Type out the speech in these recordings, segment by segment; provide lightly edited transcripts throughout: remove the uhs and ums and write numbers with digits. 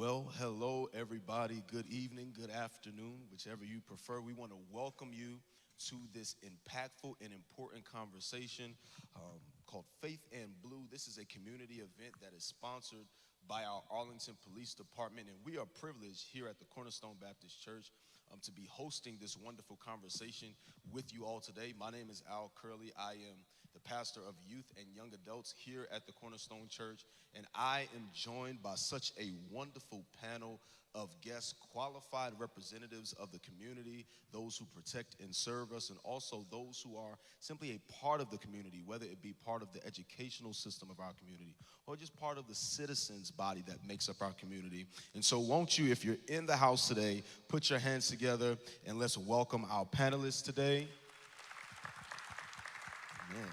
Well, hello, everybody. Good evening, good afternoon, whichever you prefer. We want to welcome you to this impactful and important conversation called Faith and Blue. This is a community event that is sponsored by our Arlington Police Department, and we are privileged here at the Cornerstone Baptist Church to be hosting this wonderful conversation with you all today. My name is Al Curley. I am the pastor of youth and young adults here at the Cornerstone Church, and I am joined by such a wonderful panel of guests, qualified representatives of the community, those who protect and serve us, and also those who are simply a part of the community, whether it be part of the educational system of our community or just part of the citizens' body that makes up our community. And so won't you, if you're in the house today, put your hands together and let's welcome our panelists today. Man.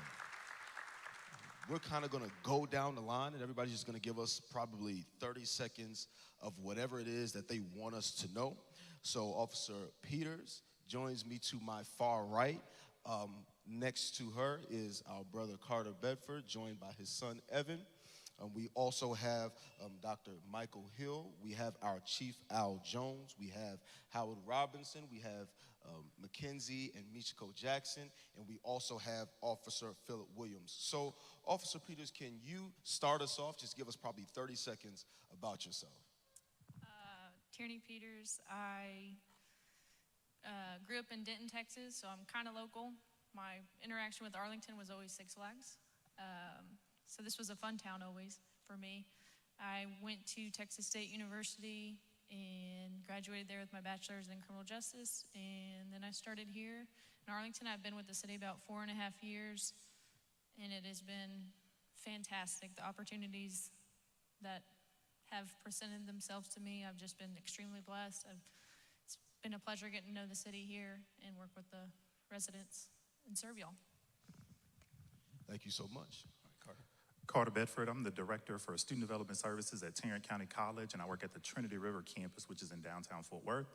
We're kind of going to go down the line, and everybody's just going to give us probably 30 seconds of whatever it is that they want us to know. So Officer Peters joins me to my far right. Next to her is our brother Carter Bedford, joined by his son Evan. We also have Dr. Michael Hill. We have our Chief Al Jones. We have Howard Robinson. We have Mackenzie and Michiko Jackson. And we also have Officer Philip Williams. So, Officer Peters, can you start us off? Just give us probably 30 seconds about yourself. Tierney Peters. I grew up in Denton, Texas, so I'm kind of local. My interaction with Arlington was always Six Flags. So this was a fun town always for me. I went to Texas State University and graduated there with my bachelor's in criminal justice. And then I started here in Arlington. I've been with the city about 4.5 years, and it has been fantastic. The opportunities that have presented themselves to me, I've just been extremely blessed. It's been a pleasure getting to know the city here and work with the residents and serve y'all. Thank you so much. Carter Bedford. I'm the Director for Student Development Services at Tarrant County College, and I work at the Trinity River campus, which is in downtown Fort Worth.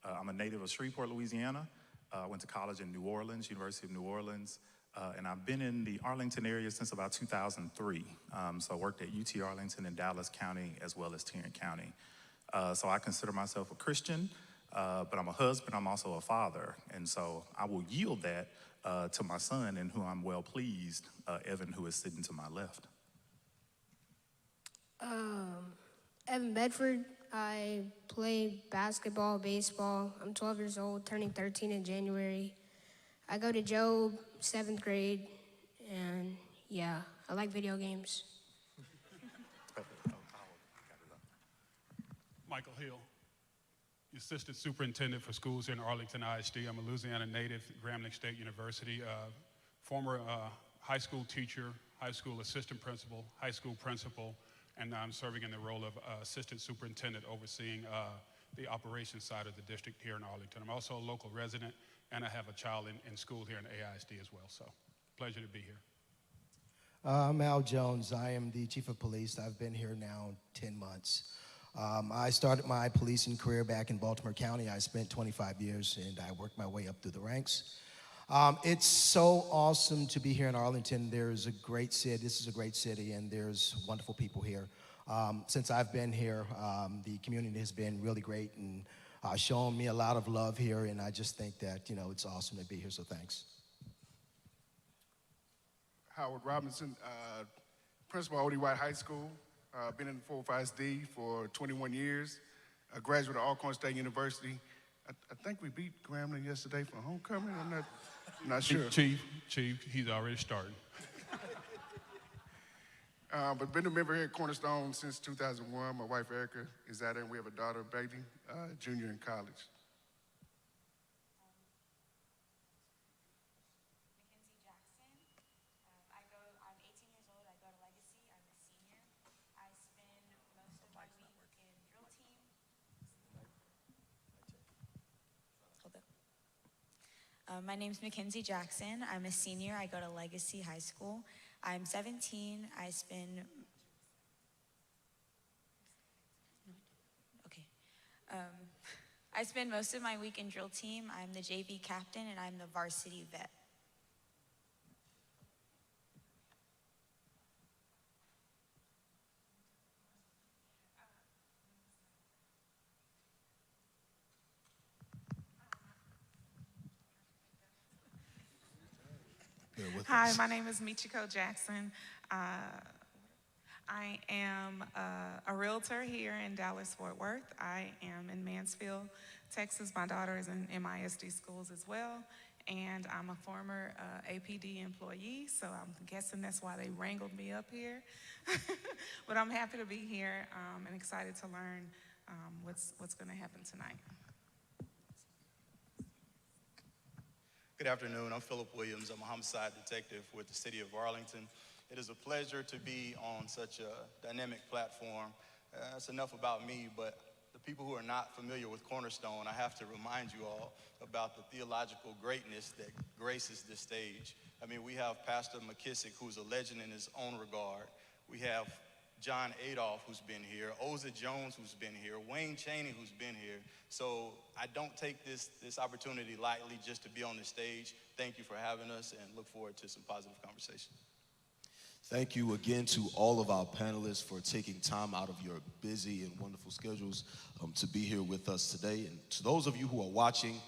I'm a native of Shreveport, Louisiana. I went to college in New Orleans, University of New Orleans, and I've been in the Arlington area since about 2003. So I worked at UT Arlington in Dallas County as well as Tarrant County. So I consider myself a Christian, but I'm a husband, I'm also a father, and so I will yield that to my son, and who I'm well pleased, Evan, who is sitting to my left. Evan Bedford. I play basketball, baseball. I'm 12 years old, turning 13 in January. I go to Job, 7th grade, and yeah, I like video games. Michael Hill, Assistant Superintendent for Schools here in Arlington ISD. I'm a Louisiana native, Grambling State University, former high school teacher, high school assistant principal, high school principal, and I'm serving in the role of assistant superintendent overseeing the operations side of the district here in Arlington. I'm also a local resident, and I have a child in school here in AISD as well, so pleasure to be here. I'm Al Jones. I am the Chief of Police. I've been here now 10 months. I started my policing career back in Baltimore County. I spent 25 years, and I worked my way up through the ranks. It's so awesome to be here in Arlington. There's a great city. This is a great city, and there's wonderful people here. Since I've been here, the community has been really great and shown me a lot of love here, and I just think that, it's awesome to be here, so thanks. Howard Robinson, principal of Odie White High School. Been in 405SD for 21 years. A graduate of Alcorn State University. I think we beat Grambling yesterday for homecoming. I'm not sure. Chief, he's already started. But been a member here at Cornerstone since 2001. My wife Erica is out there, and we have a daughter, baby, junior in college. Mackenzie Jackson. I'm 18 years old. I go to Legacy. I'm a senior. I spend most of my week in drill team. My name's Mackenzie Jackson. I'm a senior. I go to Legacy High School. I'm 17. I spend most of my week in drill team. I'm the JV captain, and I'm the varsity vet. Bear with Hi, us. my name is Michiko Jackson. I am a realtor here in Dallas-Fort Worth. I am in Mansfield, Texas. My daughter is in MISD schools as well. And I'm a former APD employee, so I'm guessing that's why they wrangled me up here. But I'm happy to be here and excited to learn what's going to happen tonight. Good afternoon. I'm Philip Williams. I'm a homicide detective with the City of Arlington. It is a pleasure to be on such a dynamic platform. That's enough about me, but the people who are not familiar with Cornerstone, I have to remind you all about the theological greatness that graces this stage. I mean, we have Pastor McKissick, who's a legend in his own regard. We have John Adolph, who's been here, Oza Jones, who's been here, Wayne Chaney, who's been here. So I don't take this opportunity lightly just to be on the stage. Thank you for having us and look forward to some positive conversation. Thank you again to all of our panelists for taking time out of your busy and wonderful schedules to be here with us today. And to those of you who are watching,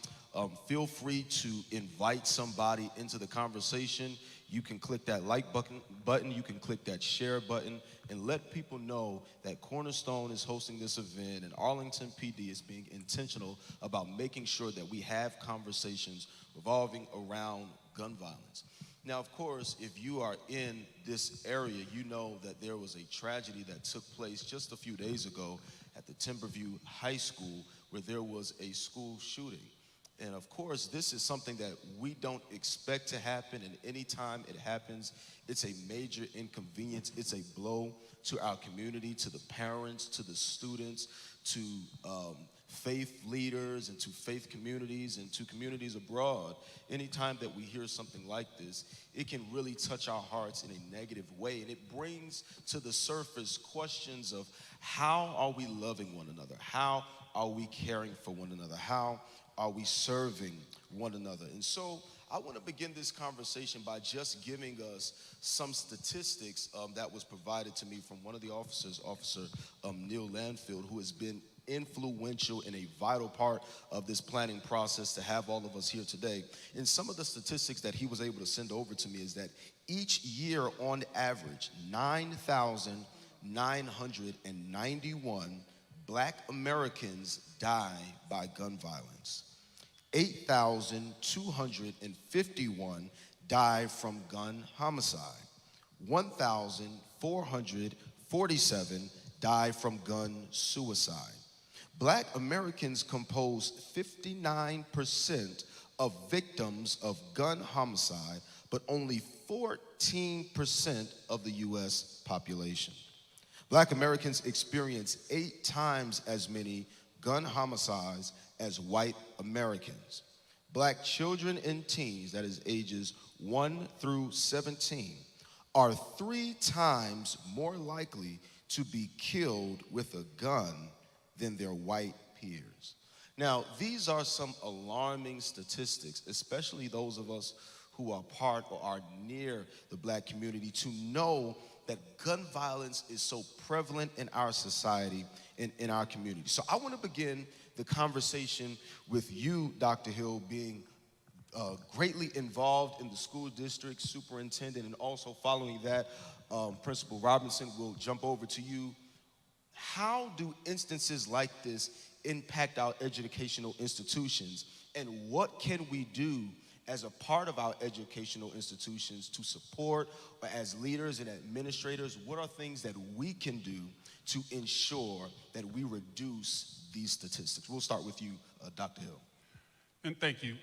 feel free to invite somebody into the conversation. You can click that like button, you can click that share button, and let people know that Cornerstone is hosting this event and Arlington PD is being intentional about making sure that we have conversations revolving around gun violence. Now, of course, if you are in this area, you know that there was a tragedy that took place just a few days ago at the Timberview High School where there was a school shooting. And of course, this is something that we don't expect to happen, and anytime it happens, it's a major inconvenience. It's a blow to our community, to the parents, to the students, to faith leaders, and to faith communities, and to communities abroad. Anytime that we hear something like this, it can really touch our hearts in a negative way, and it brings to the surface questions of how are we loving one another? How are we caring for one another? How are we serving one another? And so I want to begin this conversation by just giving us some statistics that was provided to me from one of the officers, Officer Neil Landfield, who has been influential and a vital part of this planning process to have all of us here today. And some of the statistics that he was able to send over to me is that each year on average, 9,991 Black Americans die by gun violence. 8,251 die from gun homicide. 1,447 die from gun suicide. Black Americans compose 59% of victims of gun homicide, but only 14% of the U.S. population. Black Americans experience 8 times as many gun homicides as white Americans. Black children and teens, that is ages 1 through 17, are 3 times more likely to be killed with a gun than their white peers. Now, these are some alarming statistics, especially those of us who are part or are near the Black community, to know that gun violence is so prevalent in our society and in our community. So I want to begin the conversation with you, Dr. Hill, being greatly involved in the school district, superintendent, and also following that, Principal Robinson, will jump over to you. How do instances like this impact our educational institutions, and what can we do as a part of our educational institutions to support, or as leaders and administrators, what are things that we can do to ensure that we reduce these statistics? We'll start with you, Dr. Hill. And thank you.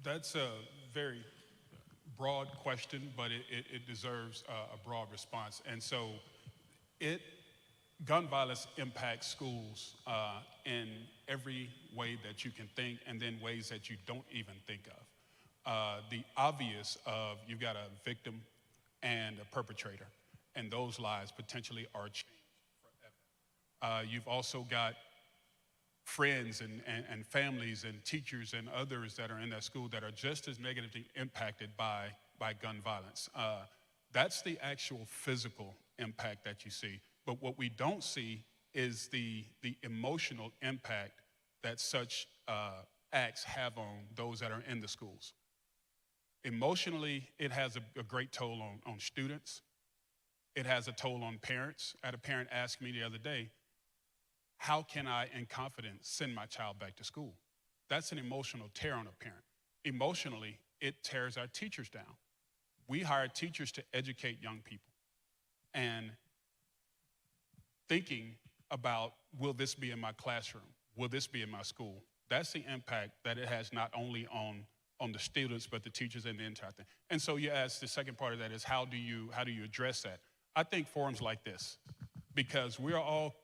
That's a very broad question, but it deserves a broad response. And so gun violence impacts schools in every way that you can think, and then ways that you don't even think of. The obvious of you've got a victim and a perpetrator, and those lives potentially are changed forever. You've also got friends and families and teachers and others that are in that school that are just as negatively impacted by gun violence. That's the actual physical impact that you see. But what we don't see is the emotional impact that such acts have on those that are in the schools. Emotionally, it has a great toll on students. It has a toll on parents. I had a parent ask me the other day, how can I, in confidence, send my child back to school? That's an emotional tear on a parent. Emotionally, it tears our teachers down. We hire teachers to educate young people. And thinking about, will this be in my classroom? Will this be in my school? That's the impact that it has not only on the students, but the teachers and the entire thing. And so you asked, the second part of that is how do you address that? I think forums like this, because we're all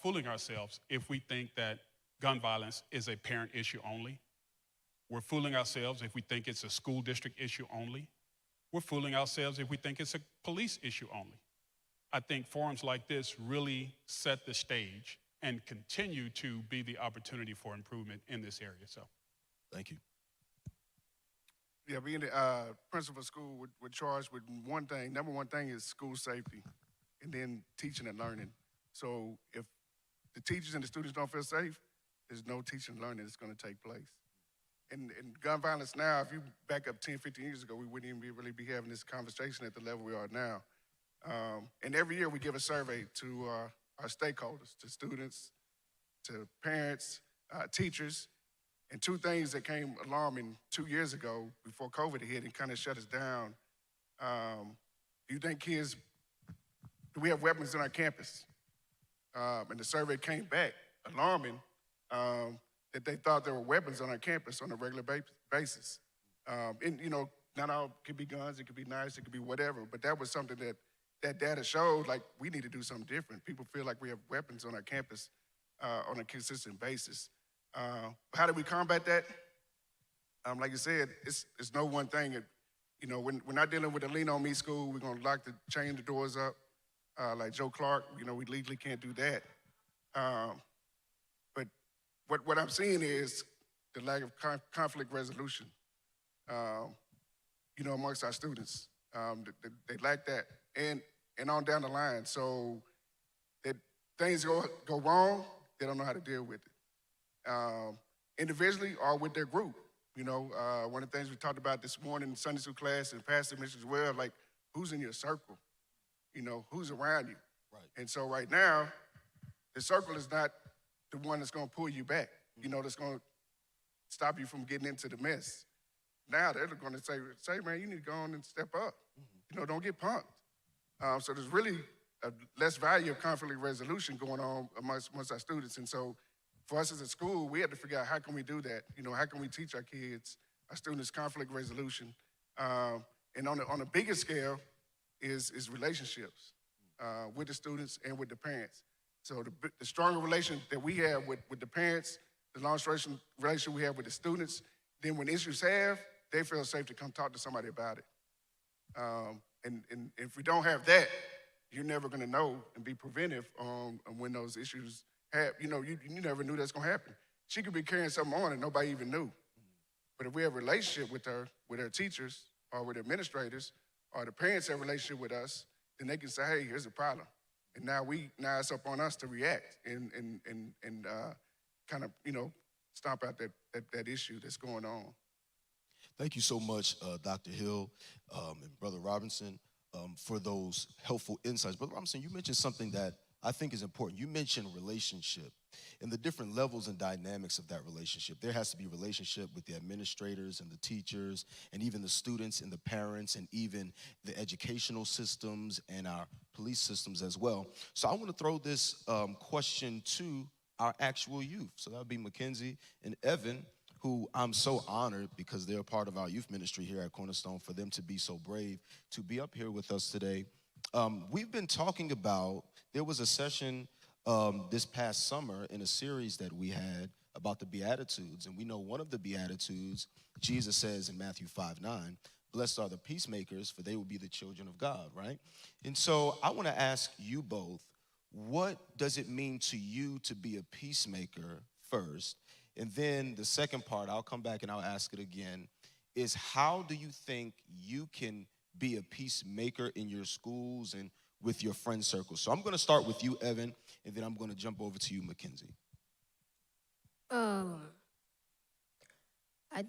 fooling ourselves if we think that gun violence is a parent issue only. We're fooling ourselves if we think it's a school district issue only. We're fooling ourselves if we think it's a police issue only. I think forums like this really set the stage and continue to be the opportunity for improvement in this area. So, Thank you. Yeah, being the principal of school, we're charged with one thing. Number one thing is school safety, and then teaching and learning. So if the teachers and the students don't feel safe, there's no teaching and learning that's going to take place. And gun violence now, if you back up 10, 15 years ago, we wouldn't even really be having this conversation at the level we are now. And every year we give a survey to our stakeholders, to students, to parents, teachers. And two things that came alarming 2 years ago before COVID hit and kind of shut us down. Do you think do we have weapons on our campus? And the survey came back alarming that they thought there were weapons on our campus on a regular basis. And not all could be guns, it could be knives, it could be whatever, but that was something that data showed, like, we need to do something different. People feel like we have weapons on our campus on a consistent basis. How do we combat that? Like you said, it's no one thing. When we're not dealing with a lean on me school, we're gonna chain the doors up, like Joe Clark. We legally can't do that. But what I'm seeing is the lack of conflict resolution, amongst our students. They lack that, and on down the line. So that things go wrong, they don't know how to deal with it. Individually or with their group. One of the things we talked about this morning in Sunday school class and Pastor mentioned as well, like, who's in your circle? Who's around you? Right. And so right now, the circle is not the one that's going to pull you back, that's going to stop you from getting into the mess. Now they're going to say, man, you need to go on and step up. Don't get punked. So there's really a less value of conflict resolution going on amongst our students. And so for us as a school, we had to figure out how can we do that? How can we teach our kids, our students, conflict resolution? And on a bigger scale is relationships with the students and with the parents. So the stronger relation that we have with the parents, the long relation we have with the students, then when issues they feel safe to come talk to somebody about it. And if we don't have that, you're never going to know and be preventive on when those issues you never knew that's going to happen. She could be carrying something on and nobody even knew. But if we have a relationship with her teachers or with administrators, or the parents have a relationship with us, then they can say, hey, here's a problem. And now it's up on us to react and kind of, stomp out that issue that's going on. Thank you so much, Dr. Hill and Brother Robinson, for those helpful insights. Brother Robinson, you mentioned something that I think is important. You mentioned relationship and the different levels and dynamics of that relationship. There has to be relationship with the administrators and the teachers and even the students and the parents and even the educational systems and our police systems as well. So I want to throw this question to our actual youth. So that would be Mackenzie and Evan, who I'm so honored because they're a part of our youth ministry here at Cornerstone, for them to be so brave to be up here with us today. We've been talking about, there was a session this past summer in a series that we had about the Beatitudes, and we know one of the Beatitudes, Jesus says in Matthew 5:9, blessed are the peacemakers, for they will be the children of God, right? And so I want to ask you both, what does it mean to you to be a peacemaker first? And then the second part, I'll come back and I'll ask it again, is how do you think you can be a peacemaker in your schools and with your friend circle? So I'm going to start with you, Evan, and then I'm going to jump over to you, Mackenzie. I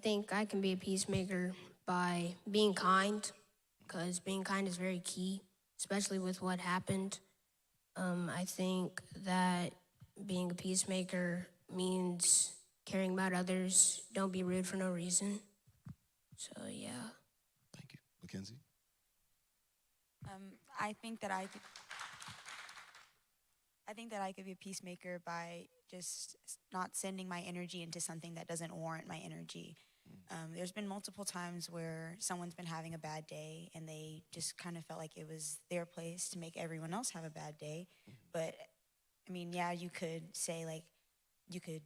think I can be a peacemaker by being kind, because being kind is very key, especially with what happened. I think that being a peacemaker means caring about others. Don't be rude for no reason. So, yeah. Thank you. Mackenzie? I think that I could be a peacemaker by just not sending my energy into something that doesn't warrant my energy. There's been multiple times where someone's been having a bad day and they just kind of felt like it was their place to make everyone else have a bad day. But I mean, yeah, you could say like, you could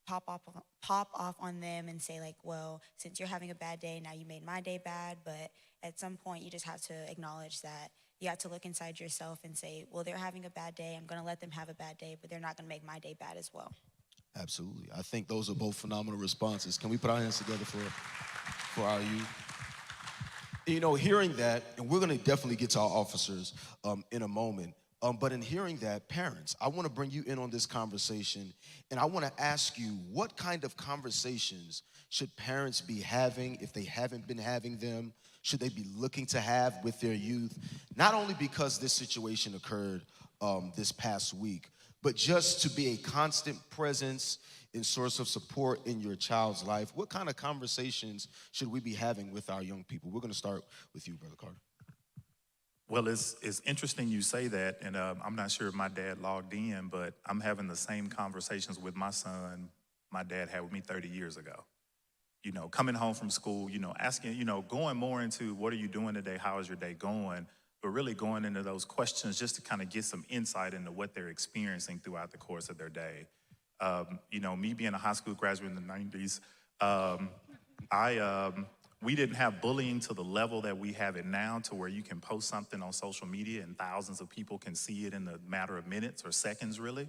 pop off on them and say like, well, since you're having a bad day, now you made my day bad. But at some point, you just have to acknowledge that you have to look inside yourself and say, well, they're having a bad day. I'm going to let them have a bad day, but they're not going to make my day bad as well. Absolutely. I think those are both phenomenal responses. Can we put our hands together for our youth? You know, hearing that, and we're going to definitely get to our officers in a moment, but in hearing that, parents, I want to bring you in on this conversation, and I want to ask you, what kind of conversations should parents be having if they haven't been having them? Should they be looking to have with their youth? Not only because this situation occurred this past week, but just to be a constant presence and source of support in your child's life. What kind of conversations should we be having with our young people? We're going to start with you, Brother Carter. Well, it's interesting you say that, and I'm not sure if my dad logged in, but I'm having the same conversations with my son my dad had with me 30 years ago. You know, coming home from school, you know, asking, you know, going more into what are you doing today, how is your day going, but really going into those questions just to kind of get some insight into what they're experiencing throughout the course of their day. You know, me being a high school graduate in the 90s, we didn't have bullying to the level that we have it now, to where you can post something on social media and thousands of people can see it in a matter of minutes or seconds, really.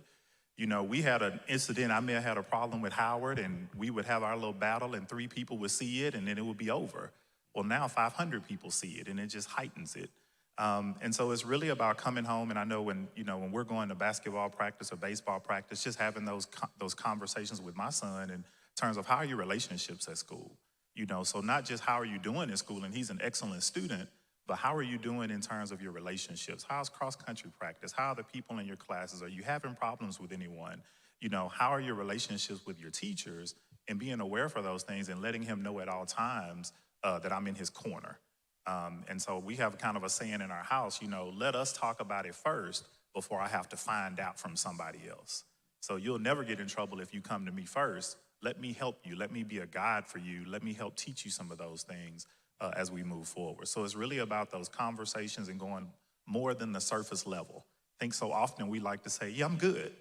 You know, we had an incident, I may have had a problem with Howard, and we would have our little battle and 3 people would see it and then it would be over. Well, now 500 people see it and it just heightens it. And so it's really about coming home, and I know when we're going to basketball practice or baseball practice, just having those conversations with my son in terms of how are your relationships at school? You know, so not just how are you doing in school, and he's an excellent student, but how are you doing in terms of your relationships? How's cross-country practice? How are the people in your classes? Are you having problems with anyone? You know, how are your relationships with your teachers? And being aware for those things and letting him know at all times that I'm in his corner. And so we have kind of a saying in our house, you know, let us talk about it first before I have to find out from somebody else. So you'll never get in trouble if you come to me first. Let me help you. Let me be a guide for you. Let me help teach you some of those things as we move forward. So it's really about those conversations and going more than the surface level. I think so often we like to say, yeah, I'm good.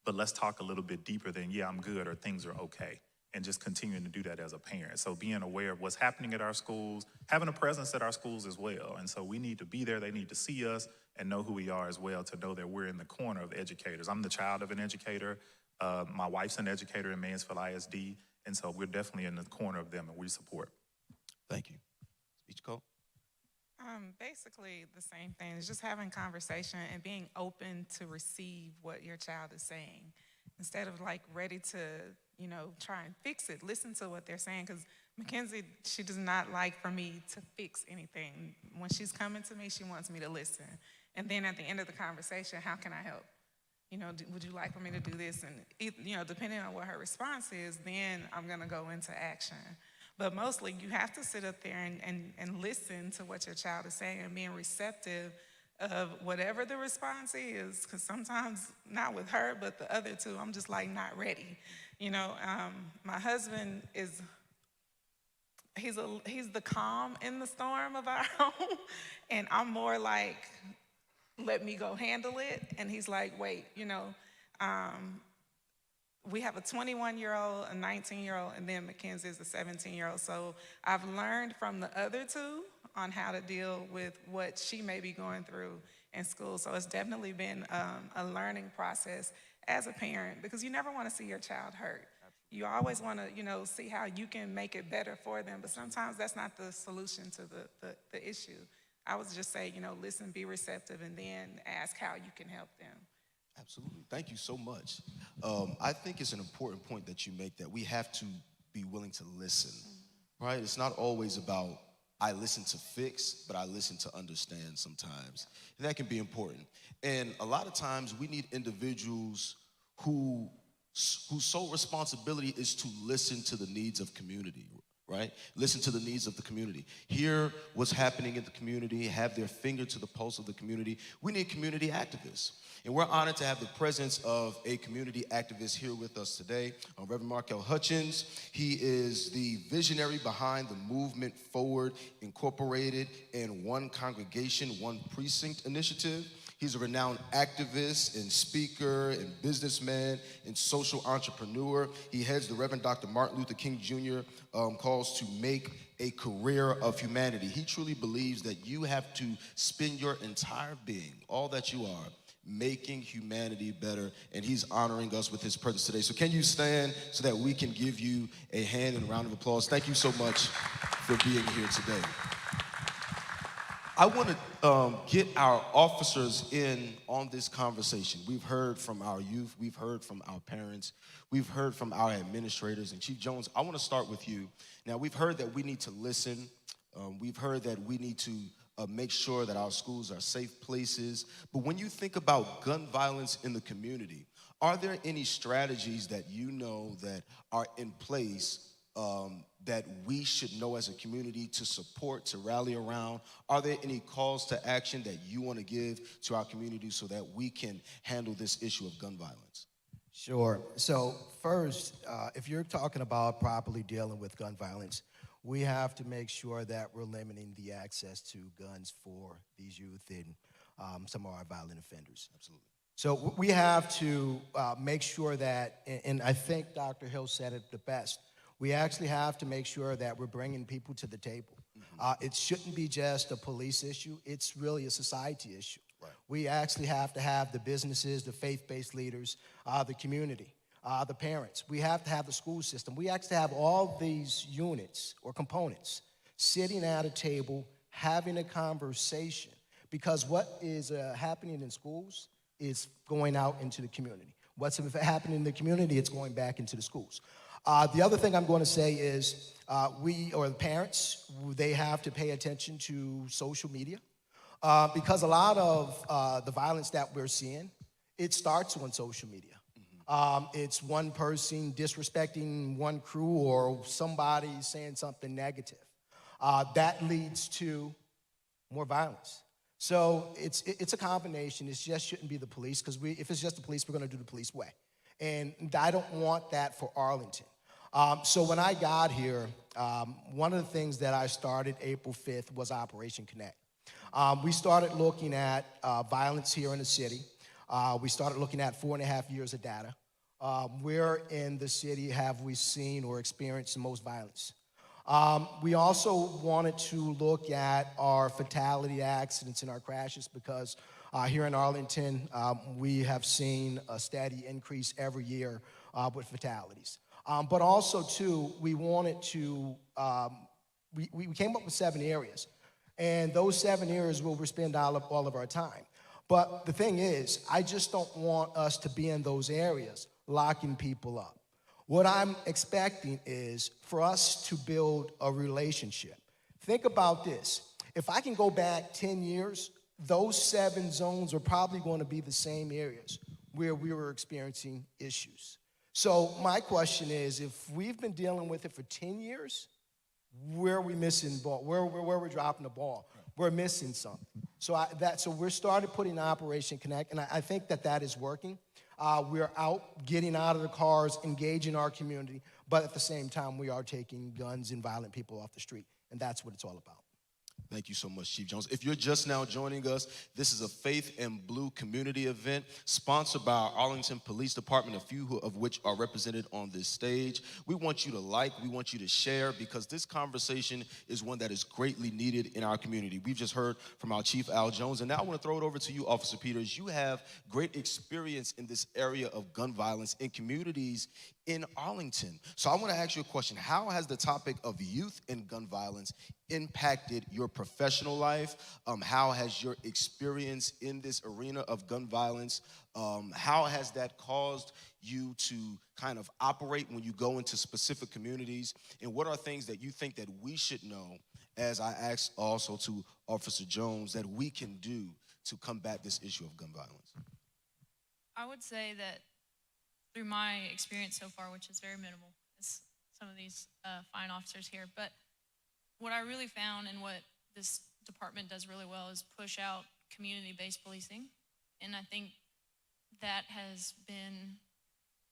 But let's talk a little bit deeper than, yeah, I'm good or things are okay. And just continuing to do that as a parent. So being aware of what's happening at our schools, having a presence at our schools as well. And so we need to be there. They need to see us and know who we are as well, to know that we're in the corner of educators. I'm the child of an educator. My wife's an educator in Mansfield ISD. And so we're definitely in the corner of them and we support. Thank you. Speech call. Basically the same thing. It's just having conversation and being open to receive what your child is saying. Instead of like ready to, you know, try and fix it, listen to what they're saying. Because Mackenzie, she does not like for me to fix anything. When she's coming to me, she wants me to listen. And then at the end of the conversation, how can I help? You know, would you like for me to do this? And, you know, depending on what her response is, then I'm going to go into action. But mostly you have to sit up there and listen to what your child is saying and being receptive of whatever the response is, because sometimes, not with her, but the other two, I'm just like not ready. You know, my husband he's the calm in the storm of our home, and I'm more like, let me go handle it, and he's like, wait, you know, we have a 21-year-old, a 19-year-old, and then Mackenzie is a 17-year-old. So I've learned from the other two on how to deal with what she may be going through in school. So it's definitely been a learning process as a parent, because you never want to see your child hurt. You always want to, you know, see how you can make it better for them, but sometimes that's not the solution to the issue. I would just say, you know, listen, be receptive, and then ask how you can help them. Absolutely. Thank you so much. I think it's an important point that you make, that we have to be willing to listen, right? It's not always about I listen to fix, but I listen to understand sometimes. And that can be important. And a lot of times we need individuals whose sole responsibility is to listen to the needs of community, right? Listen to the needs of the community. Hear what's happening in the community, have their finger to the pulse of the community. We need community activists. And we're honored to have the presence of a community activist here with us today, Rev Markel Hutchins. He is the visionary behind the Movement Forward Incorporated and One Congregation, One Precinct initiative. He's a renowned activist and speaker and businessman and social entrepreneur. He heads the Reverend Dr. Martin Luther King Jr. Calls to make a career of humanity. He truly believes that you have to spend your entire being, all that you are, making humanity better, and he's honoring us with his presence today. So can you stand so that we can give you a hand and a round of applause? Thank you so much for being here today. I want to get our officers in on this conversation. We've heard from our youth, we've heard from our parents, we've heard from our administrators. And Chief Jones, I want to start with you. Now, we've heard that we need to listen. We've heard that we need to make sure that our schools are safe places. But when you think about gun violence in the community, are there any strategies that you know that are in place that we should know as a community to support, to rally around? Are there any calls to action that you want to give to our community so that we can handle this issue of gun violence? Sure. So first, if you're talking about properly dealing with gun violence, we have to make sure that we're limiting the access to guns for these youth and some of our violent offenders. Absolutely. So we have to make sure that, and I think Dr. Hill said it the best, we actually have to make sure that we're bringing people to the table. It shouldn't be just a police issue. It's really a society issue. Right. We actually have to have the businesses, the faith-based leaders, the community, the parents. We have to have the school system. We actually have all these units or components sitting at a table, having a conversation, because what is happening in schools is going out into the community. What's happening in the community, it's going back into the schools. The other thing I'm going to say is we, or the parents, they have to pay attention to social media because a lot of the violence that we're seeing, it starts on social media. It's one person disrespecting one crew or somebody saying something negative. That leads to more violence. So it's a combination. It just shouldn't be the police, because if it's just the police, we're going to do the police way. And I don't want that for Arlington. So when I got here, one of the things that I started April 5th was Operation Connect. We started looking at violence here in the city. We started looking at 4.5 years of data. Where in the city have we seen or experienced the most violence? We also wanted to look at our fatality accidents and our crashes, because here in Arlington, we have seen a steady increase every year with fatalities. But also, too, we wanted to, we came up with 7 areas. And those 7 areas where we spend all of our time. But the thing is, I just don't want us to be in those areas locking people up. What I'm expecting is for us to build a relationship. Think about this. If I can go back 10 years, those 7 zones are probably going to be the same areas where we were experiencing issues. So my question is, if we've been dealing with it for 10 years, where are we missing the ball? Where we're dropping the ball? We're missing something. So we're started putting Operation Connect, and I think that is working. We're out, getting out of the cars, engaging our community, but at the same time, we are taking guns and violent people off the street, and that's what it's all about. Thank you so much, Chief Jones. If you're just now joining us, this is a Faith and Blue community event sponsored by our Arlington Police Department, a few of which are represented on this stage. We want you to like, we want you to share, because this conversation is one that is greatly needed in our community. We've just heard from our Chief Al Jones, and now I want to throw it over to you, Officer Peters. You have great experience in this area of gun violence in communities in Arlington. So I want to ask you a question. How has the topic of youth and gun violence impacted your professional life? How has your experience in this arena of gun violence, how has that caused you to kind of operate when you go into specific communities? And what are things that you think that we should know, as I asked also to Officer Jones, that we can do to combat this issue of gun violence? I would say that through my experience so far, which is very minimal, as some of these fine officers here, but what I really found and what this department does really well is push out community-based policing. And I think that has been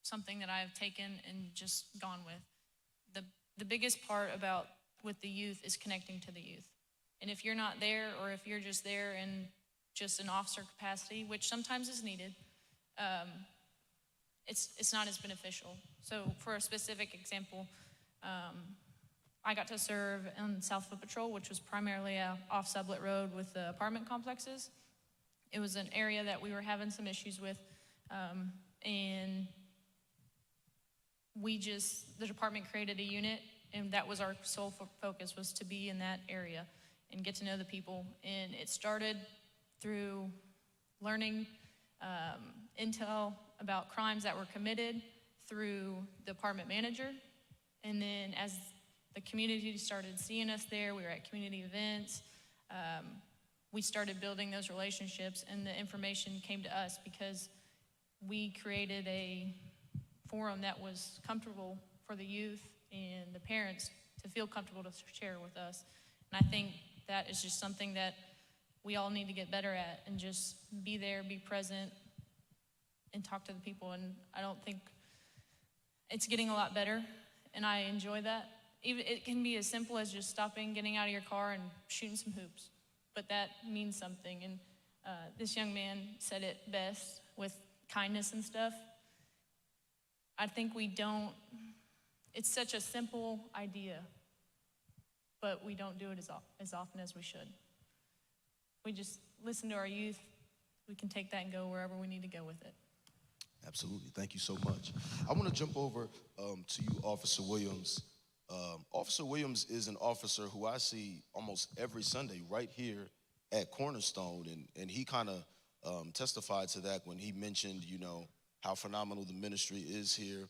something that I've taken and just gone with. The biggest part about with the youth is connecting to the youth. And if you're not there, or if you're just there in just an officer capacity, which sometimes is needed, it's not as beneficial. So for a specific example, I got to serve on South Foot Patrol, which was primarily off Sublet Road with the apartment complexes. It was an area that we were having some issues with, and the department created a unit, and that was our sole focus, was to be in that area and get to know the people. And it started through learning intel about crimes that were committed through the department manager. And then as the community started seeing us there, we were at community events, we started building those relationships, and the information came to us because we created a forum that was comfortable for the youth and the parents to feel comfortable to share with us. And I think that is just something that we all need to get better at, and just be there, be present, and talk to the people. And I don't think it's getting a lot better, and I enjoy that. Even it can be as simple as just stopping, getting out of your car, and shooting some hoops. But that means something. And this young man said it best with kindness and stuff. I think it's such a simple idea, but we don't do it as often as we should. We just listen to our youth. We can take that and go wherever we need to go with it. Absolutely. Thank you so much. I want to jump over to you, Officer Williams. Officer Williams is an officer who I see almost every Sunday right here at Cornerstone, and he kind of testified to that when he mentioned, how phenomenal the ministry is here,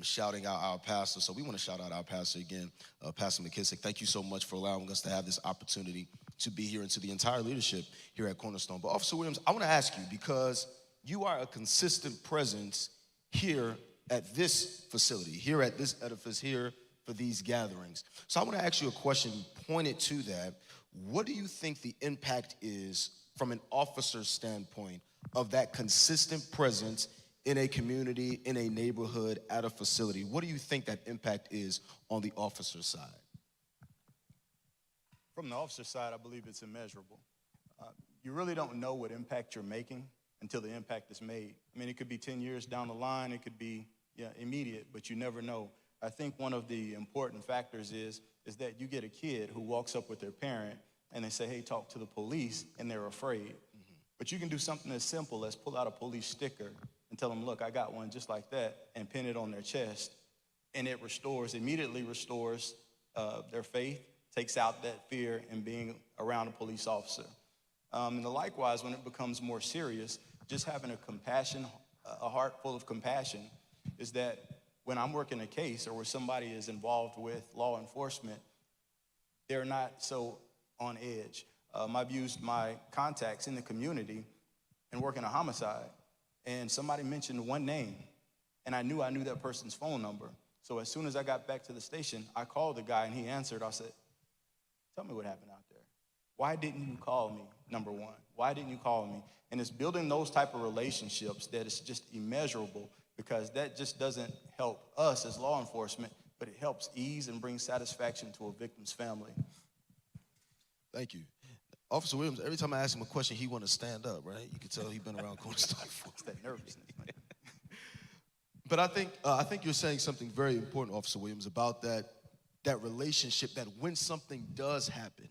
shouting out our pastor. So we want to shout out our pastor again, Pastor McKissick. Thank you so much for allowing us to have this opportunity to be here, and to the entire leadership here at Cornerstone. But Officer Williams, I want to ask you, because you are a consistent presence here at this facility, here at this edifice, here for these gatherings. So I want to ask you a question pointed to that. What do you think the impact is from an officer's standpoint of that consistent presence in a community, in a neighborhood, at a facility? What do you think that impact is on the officer's side? From the officer side, I believe it's immeasurable. You really don't know what impact you're making until the impact is made. I mean, it could be 10 years down the line, it could be immediate, but you never know. I think one of the important factors is that you get a kid who walks up with their parent and they say, hey, talk to the police, and they're afraid. Mm-hmm. But you can do something as simple as pull out a police sticker and tell them, look, I got one just like that, and pin it on their chest. And it immediately restores their faith, takes out that fear in being around a police officer. And likewise, when it becomes more serious, just having a heart full of compassion, is that when I'm working a case or where somebody is involved with law enforcement, they're not so on edge. I've used my contacts in the community and working a homicide, and somebody mentioned one name, and I knew that person's phone number. So as soon as I got back to the station, I called the guy, and he answered. I said, tell me what happened out there. Why didn't you call me, number one? Why didn't you call me? And it's building those type of relationships that is just immeasurable, because that just doesn't help us as law enforcement, but it helps ease and bring satisfaction to a victim's family. Thank you. Officer Williams, every time I ask him a question, he want to stand up, right? You can tell he's been around Cornerstone before. It's that nervousness. But I think you're saying something very important, Officer Williams, about that relationship, that when something does happen,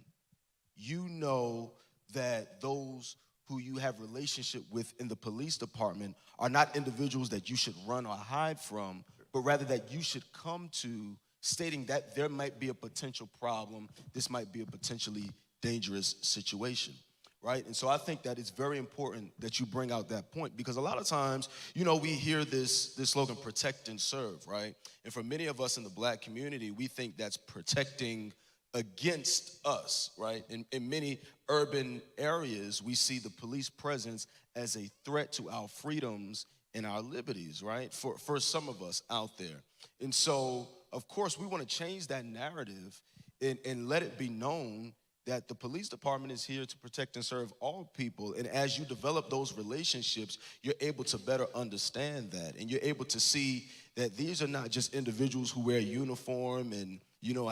you know that those who you have relationship with in the police department are not individuals that you should run or hide from, but rather that you should come to stating that there might be a potential problem, this might be a potentially dangerous situation, right? And so I think that it's very important that you bring out that point, because a lot of times, we hear this slogan, protect and serve, right? And for many of us in the Black community, we think that's protecting against us, right? In many urban areas, we see the police presence as a threat to our freedoms and our liberties, right? For some of us out there. And so, of course, we want to change that narrative and let it be known that the police department is here to protect and serve all people. And as you develop those relationships, you're able to better understand that. And you're able to see that these are not just individuals who wear a uniform and,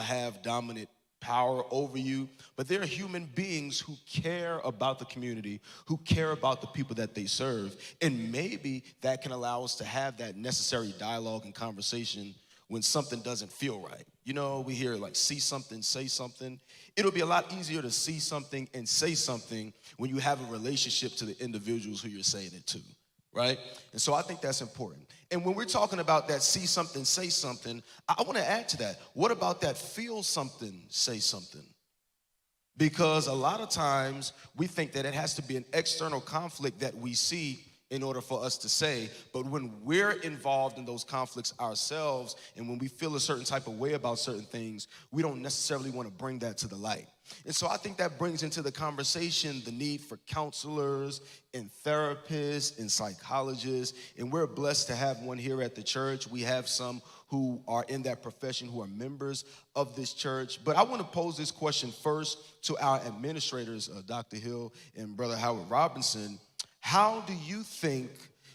have dominant power over you, but they're human beings who care about the community, who care about the people that they serve. And maybe that can allow us to have that necessary dialogue and conversation when something doesn't feel right. We hear like, see something, say something. It'll be a lot easier to see something and say something when you have a relationship to the individuals who you're saying it to, right? And so I think that's important. And when we're talking about that see something, say something, I want to add to that. What about that feel something, say something? Because a lot of times we think that it has to be an external conflict that we see in order for us to say, but when we're involved in those conflicts ourselves and when we feel a certain type of way about certain things, we don't necessarily want to bring that to the light. And so I think that brings into the conversation the need for counselors and therapists and psychologists, and we're blessed to have one here at the church. We have some who are in that profession, who are members of this church. But I want to pose this question first to our administrators, Dr. Hill and Brother Howard Robinson. How do you think,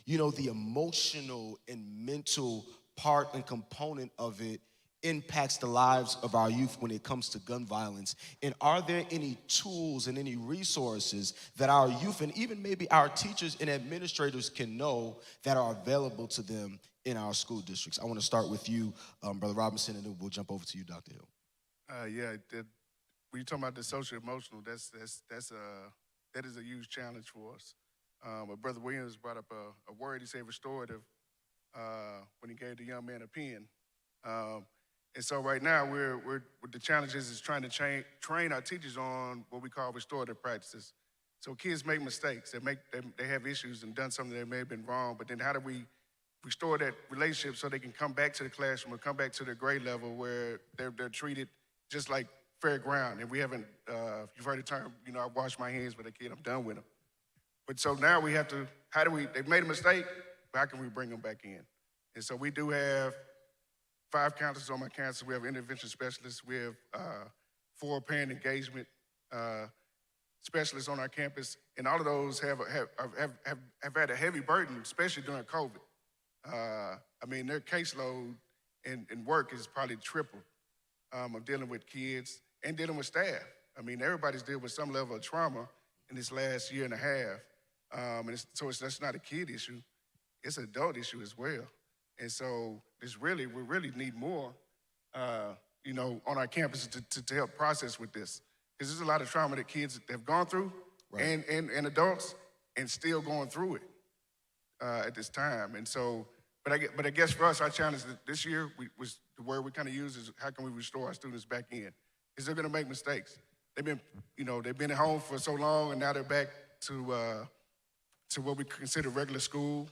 the emotional and mental part and component of it impacts the lives of our youth when it comes to gun violence? And are there any tools and any resources that our youth and even maybe our teachers and administrators can know that are available to them in our school districts? I want to start with you, Brother Robinson, and then we'll jump over to you, Dr. Hill. When you're talking about the social emotional, that is a huge challenge for us. But Brother Williams brought up a word. He said restorative when he gave the young man a pen. And so right now we're the challenge is trying to train our teachers on what we call restorative practices. So kids make mistakes. They have issues and done something that may have been wrong. But then how do we restore that relationship so they can come back to the classroom or come back to their grade level where they're treated just like fair ground? And we haven't. You've heard the term. I wash my hands with a kid. I'm done with them. But so now we have to, they've made a mistake, but how can we bring them back in? And so we do have 5 counselors on my campus. We have intervention specialists. We have 4 parent engagement specialists on our campus. And all of those have had a heavy burden, especially during COVID. Their caseload and work is probably triple of dealing with kids and dealing with staff. Everybody's dealt with some level of trauma in this last year and a half. That's not a kid issue, it's an adult issue as well. And so we really need more, on our campus to help process with this. Because there's a lot of trauma that kids have gone through, right, and adults, and still going through it at this time. And so, but I guess for us, our challenge this year was the word we kind of use is how can we restore our students back in? Because they're going to make mistakes. They've been at home for so long, and now they're back to what we consider regular school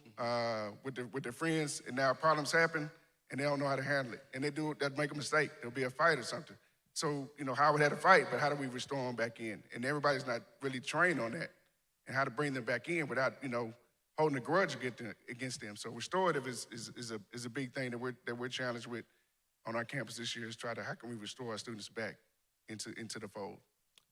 with their friends, and now problems happen, and they don't know how to handle it. And they'll make a mistake. There'll be a fight or something. So, Howard had a fight, but how do we restore them back in? And everybody's not really trained on that and how to bring them back in without, holding a grudge against them. So restorative is a big thing that we're challenged with on our campus this year is how can we restore our students back into the fold?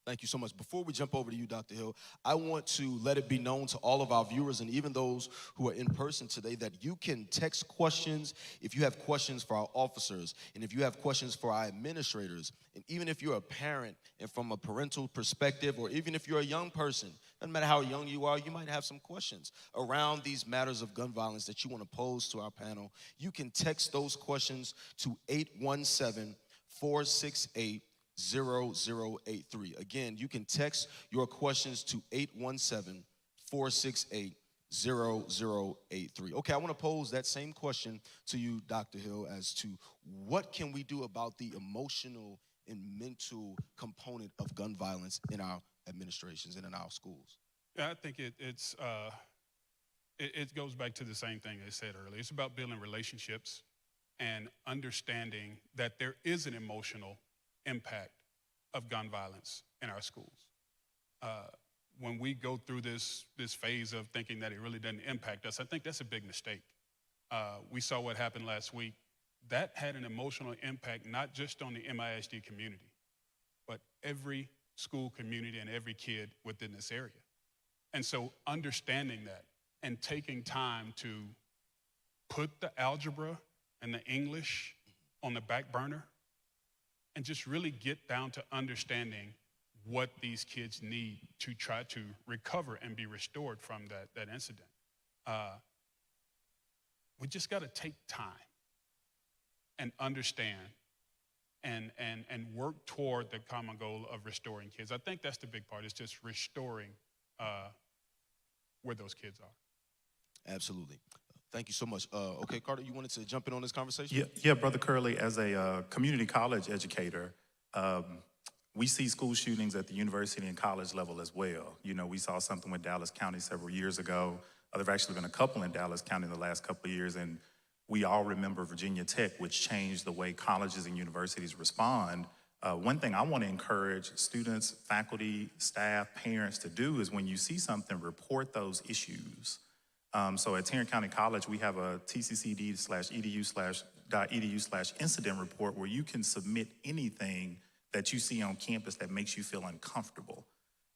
Thank you so much. Before we jump over to you, Dr. Hill, I want to let it be known to all of our viewers and even those who are in person today that you can text questions if you have questions for our officers and if you have questions for our administrators. And even if you're a parent and from a parental perspective, or even if you're a young person, doesn't matter how young you are, you might have some questions around these matters of gun violence that you want to pose to our panel. You can text those questions to 817-468-0083. Again, you can text your questions to 817-468-0083. 0083. Okay, I want to pose that same question to you, Dr. Hill, as to what can we do about the emotional and mental component of gun violence in our administrations and in our schools? Yeah, I think it goes back to the same thing I said earlier. It's about building relationships and understanding that there is an emotional impact of gun violence in our schools. When we go through this phase of thinking that it really doesn't impact us, I think that's a big mistake. We saw what happened last week. That had an emotional impact not just on the MISD community, but every school community and every kid within this area. And so understanding that and taking time to put the algebra and the English on the back burner and just really get down to understanding what these kids need to try to recover and be restored from that incident. We just got to take time and understand and work toward the common goal of restoring kids. I think that's the big part, is just restoring where those kids are. Absolutely. Thank you so much. Okay, Carter, you wanted to jump in on this conversation? Yeah, Brother Curley, as a community college educator, we see school shootings at the university and college level as well. You know, we saw something with Dallas County several years ago. There have actually been a couple in Dallas County in the last couple of years, and we all remember Virginia Tech, which changed the way colleges and universities respond. One thing I want to encourage students, faculty, staff, parents to do is when you see something, report those issues. So at Tarrant County College, we have a tccd/edu/.edu/incident report where you can submit anything that you see on campus that makes you feel uncomfortable.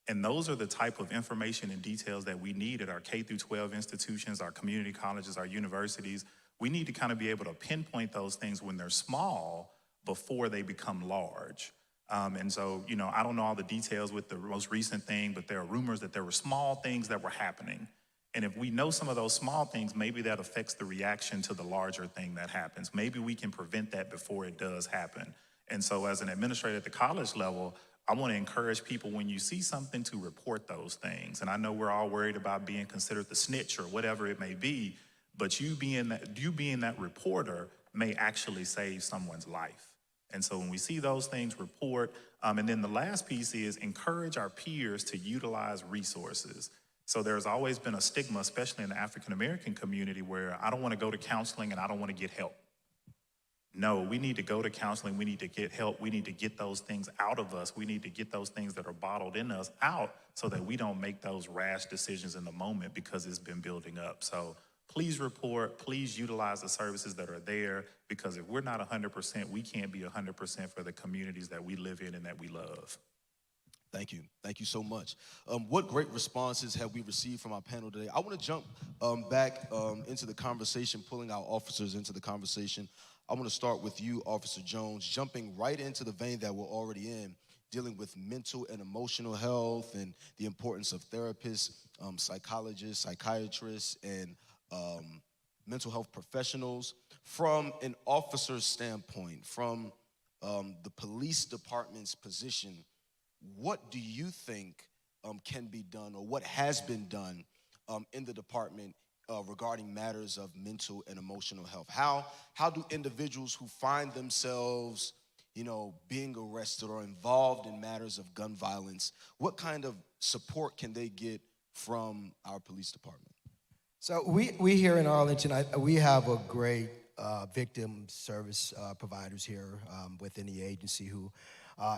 And those are the type of information and details that we need at our K through 12 institutions, our community colleges, our universities. We need to kind of be able to pinpoint those things when they're small before they become large. And so, you know, I don't know all the details with the most recent thing, but there are rumors that there were small things that were happening. And if we know some of those small things, maybe that affects the reaction to the larger thing that happens. Maybe we can prevent that before it does happen. And so as an administrator at the college level, I want to encourage people, when you see something, to report those things. And I know we're all worried about being considered the snitch or whatever it may be, but you being that reporter may actually save someone's life. And so when we see those things, report. And then the last piece is encourage our peers to utilize resources. So there's always been a stigma, especially in the African-American community, where I don't want to go to counseling and I don't want to get help. No, we need to go to counseling. We need to get help. We need to get those things out of us. We need to get those things that are bottled in us out so that we don't make those rash decisions in the moment because it's been building up. So please report. Please utilize the services that are there, because if we're not 100%, we can't be 100% for the communities that we live in and that we love. Thank you. Thank you so much. What great responses have we received from our panel today? I want to jump back into the conversation, pulling our officers into the conversation. I want to start with you, Officer Jones, jumping right into the vein that we're already in, dealing with mental and emotional health and the importance of therapists, psychologists, psychiatrists, and mental health professionals. From an officer's standpoint, from the police department's position, what do you think can be done, or what has been done in the department regarding matters of mental and emotional health? How do individuals who find themselves, you know, being arrested or involved in matters of gun violence, what kind of support can they get from our police department? So we here in Arlington, we have a great victim service providers here within the agency who,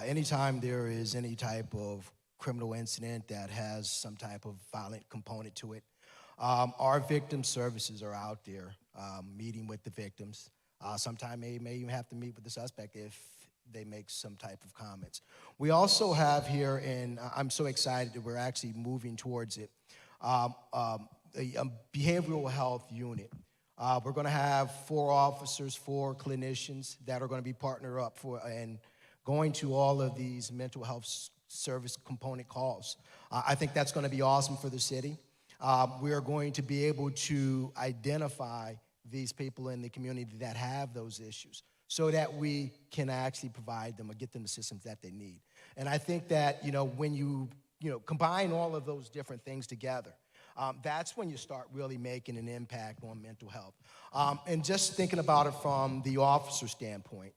anytime there is any type of criminal incident that has some type of violent component to it, our victim services are out there meeting with the victims. Sometimes they may even have to meet with the suspect if they make some type of comments. We also have here, and I'm so excited that we're actually moving towards it, a behavioral health unit. We're going to have 4 officers, 4 clinicians that are going to be partnered up and going to all of these mental health service component calls. I think that's going to be awesome for the city. We are going to be able to identify these people in the community that have those issues so that we can actually provide them or get them the systems that they need. And I think that, when you combine all of those different things together, that's when you start really making an impact on mental health. And just thinking about it from the officer standpoint,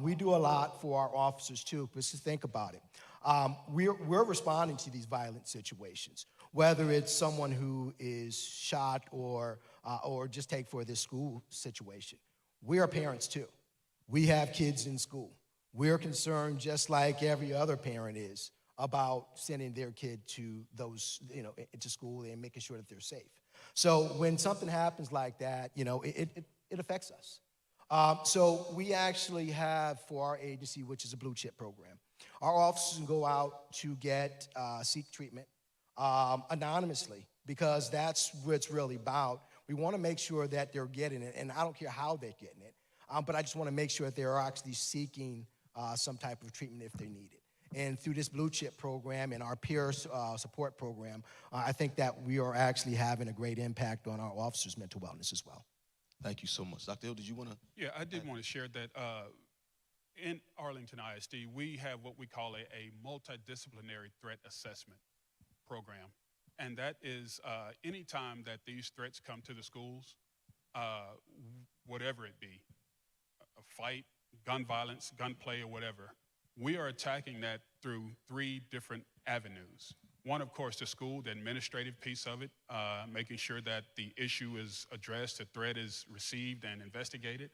we do a lot for our officers too, but just think about it. We're responding to these violent situations, whether it's someone who is shot or just take for this school situation. We are parents too. We have kids in school. We're concerned, just like every other parent is, about sending their kid to those, into school and making sure that they're safe. So when something happens like that, it affects us. So we actually have, for our agency, which is a blue chip program, our officers can go out to seek treatment anonymously, because that's what it's really about. We want to make sure that they're getting it, and I don't care how they're getting it, but I just want to make sure that they're actually seeking some type of treatment if they need it. And through this blue chip program and our peer support program, I think that we are actually having a great impact on our officers' mental wellness as well. Thank you so much. Dr. Hill, did you want to? Yeah, I did want to share that in Arlington ISD, we have what we call a multidisciplinary threat assessment program. And that is any time that these threats come to the schools, whatever it be, a fight, gun violence, gunplay, or whatever, we are attacking that through 3 different avenues. One, of course, the school, the administrative piece of it, making sure that the issue is addressed, the threat is received and investigated,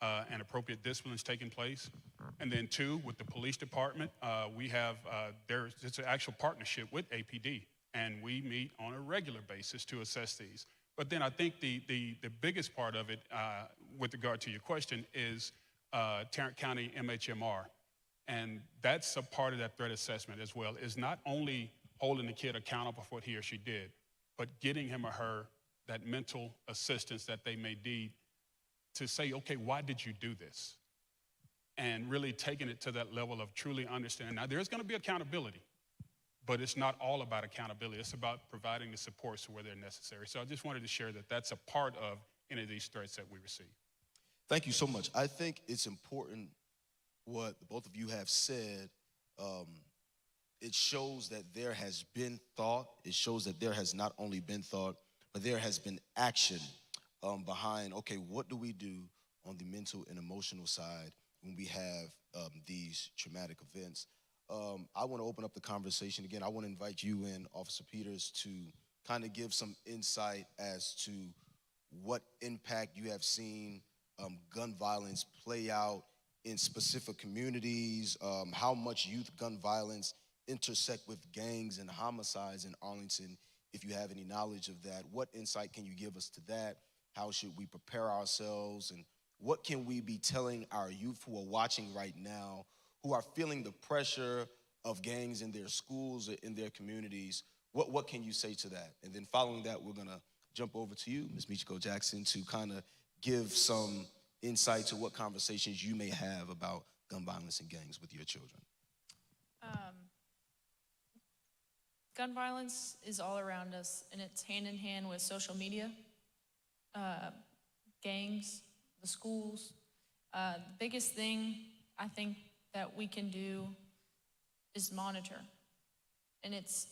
and appropriate discipline is taking place. And then 2, with the police department, we have, it's an actual partnership with APD, and we meet on a regular basis to assess these. But then I think the biggest part of it, with regard to your question, is Tarrant County MHMR. And that's a part of that threat assessment as well, is not only holding the kid accountable for what he or she did, but getting him or her that mental assistance that they may need to say, okay, why did you do this? And really taking it to that level of truly understanding. Now, there's going to be accountability, but it's not all about accountability. It's about providing the supports where they're necessary. So I just wanted to share that that's a part of any of these threats that we receive. Thank you so much. I think it's important what both of you have said. It shows that there has been thought. It shows that there has not only been thought, but there has been action behind, okay, what do we do on the mental and emotional side when we have these traumatic events? I want to open up the conversation again. I want to invite you in, Officer Peters, to kind of give some insight as to what impact you have seen gun violence play out in specific communities, how much youth gun violence intersect with gangs and homicides in Arlington. If you have any knowledge of that, what insight can you give us to that? How should we prepare ourselves? And what can we be telling our youth who are watching right now, who are feeling the pressure of gangs in their schools or in their communities? What can you say to that? And then following that, we're gonna jump over to you, Ms. Michiko Jackson, to kind of give some insight to what conversations you may have about gun violence and gangs with your children. Gun violence is all around us, and it's hand in hand with social media, gangs, the schools. The biggest thing I think that we can do is monitor. And it's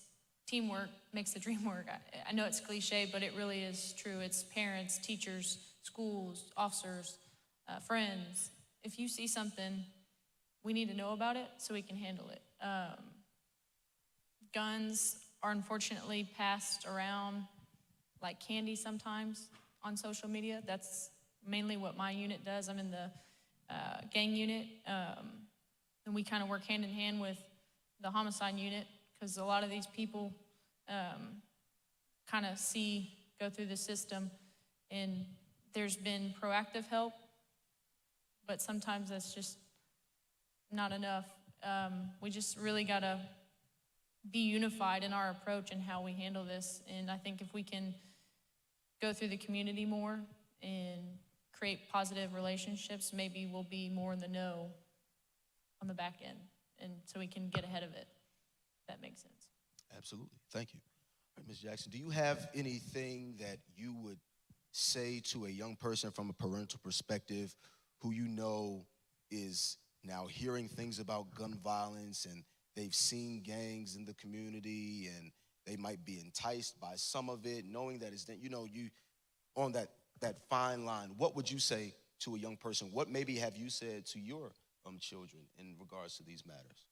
teamwork makes the dream work. I know it's cliche, but it really is true. It's parents, teachers, schools, officers, friends. If you see something, we need to know about it so we can handle it. Guns are unfortunately passed around like candy sometimes on social media. That's mainly what my unit does. I'm in the gang unit, and we kind of work hand in hand with the homicide unit, because a lot of these people kind of go through the system, and there's been proactive help, but sometimes that's just not enough. We just really gotta be unified in our approach and how we handle this. And I think if we can go through the community more and create positive relationships, maybe we'll be more in the know on the back end, and so we can get ahead of it. If that makes sense. Absolutely. Thank you. All right, Ms. Jackson, do you have anything that you would say to a young person from a parental perspective who you know is now hearing things about gun violence, and they've seen gangs in the community, and they might be enticed by some of it, knowing that it's, you on that fine line. What would you say to a young person? What maybe have you said to your children in regards to these matters?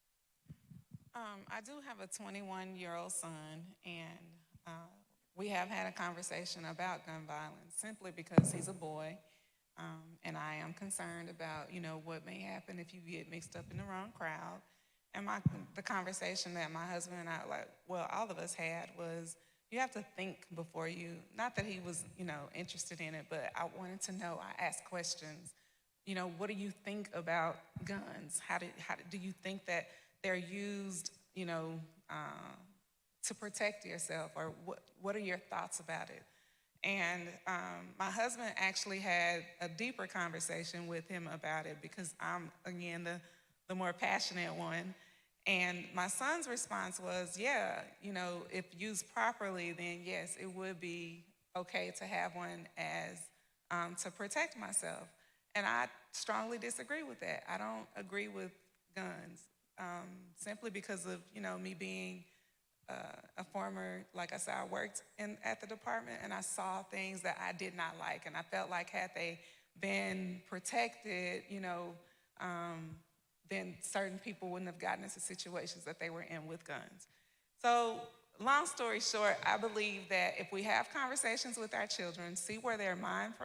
I do have a 21-year-old son, and we have had a conversation about gun violence simply because he's a boy, and I am concerned about, what may happen if you get mixed up in the wrong crowd. And the conversation that my husband and all of us had was, you have to think before you, not that he was, interested in it, but I wanted to know, I asked questions. What do you think about guns? How do you think that they're used, to protect yourself, or what are your thoughts about it? And my husband actually had a deeper conversation with him about it because I'm, again, the more passionate one. And my son's response was, yeah, if used properly, then yes, it would be okay to have one as to protect myself. And I strongly disagree with that. I don't agree with guns simply because of, me being a former, like I said, I worked at the department, and I saw things that I did not like. And I felt like had they been protected, then certain people wouldn't have gotten into situations that they were in with guns. So long story short, I believe that if we have conversations with our children, see where their mind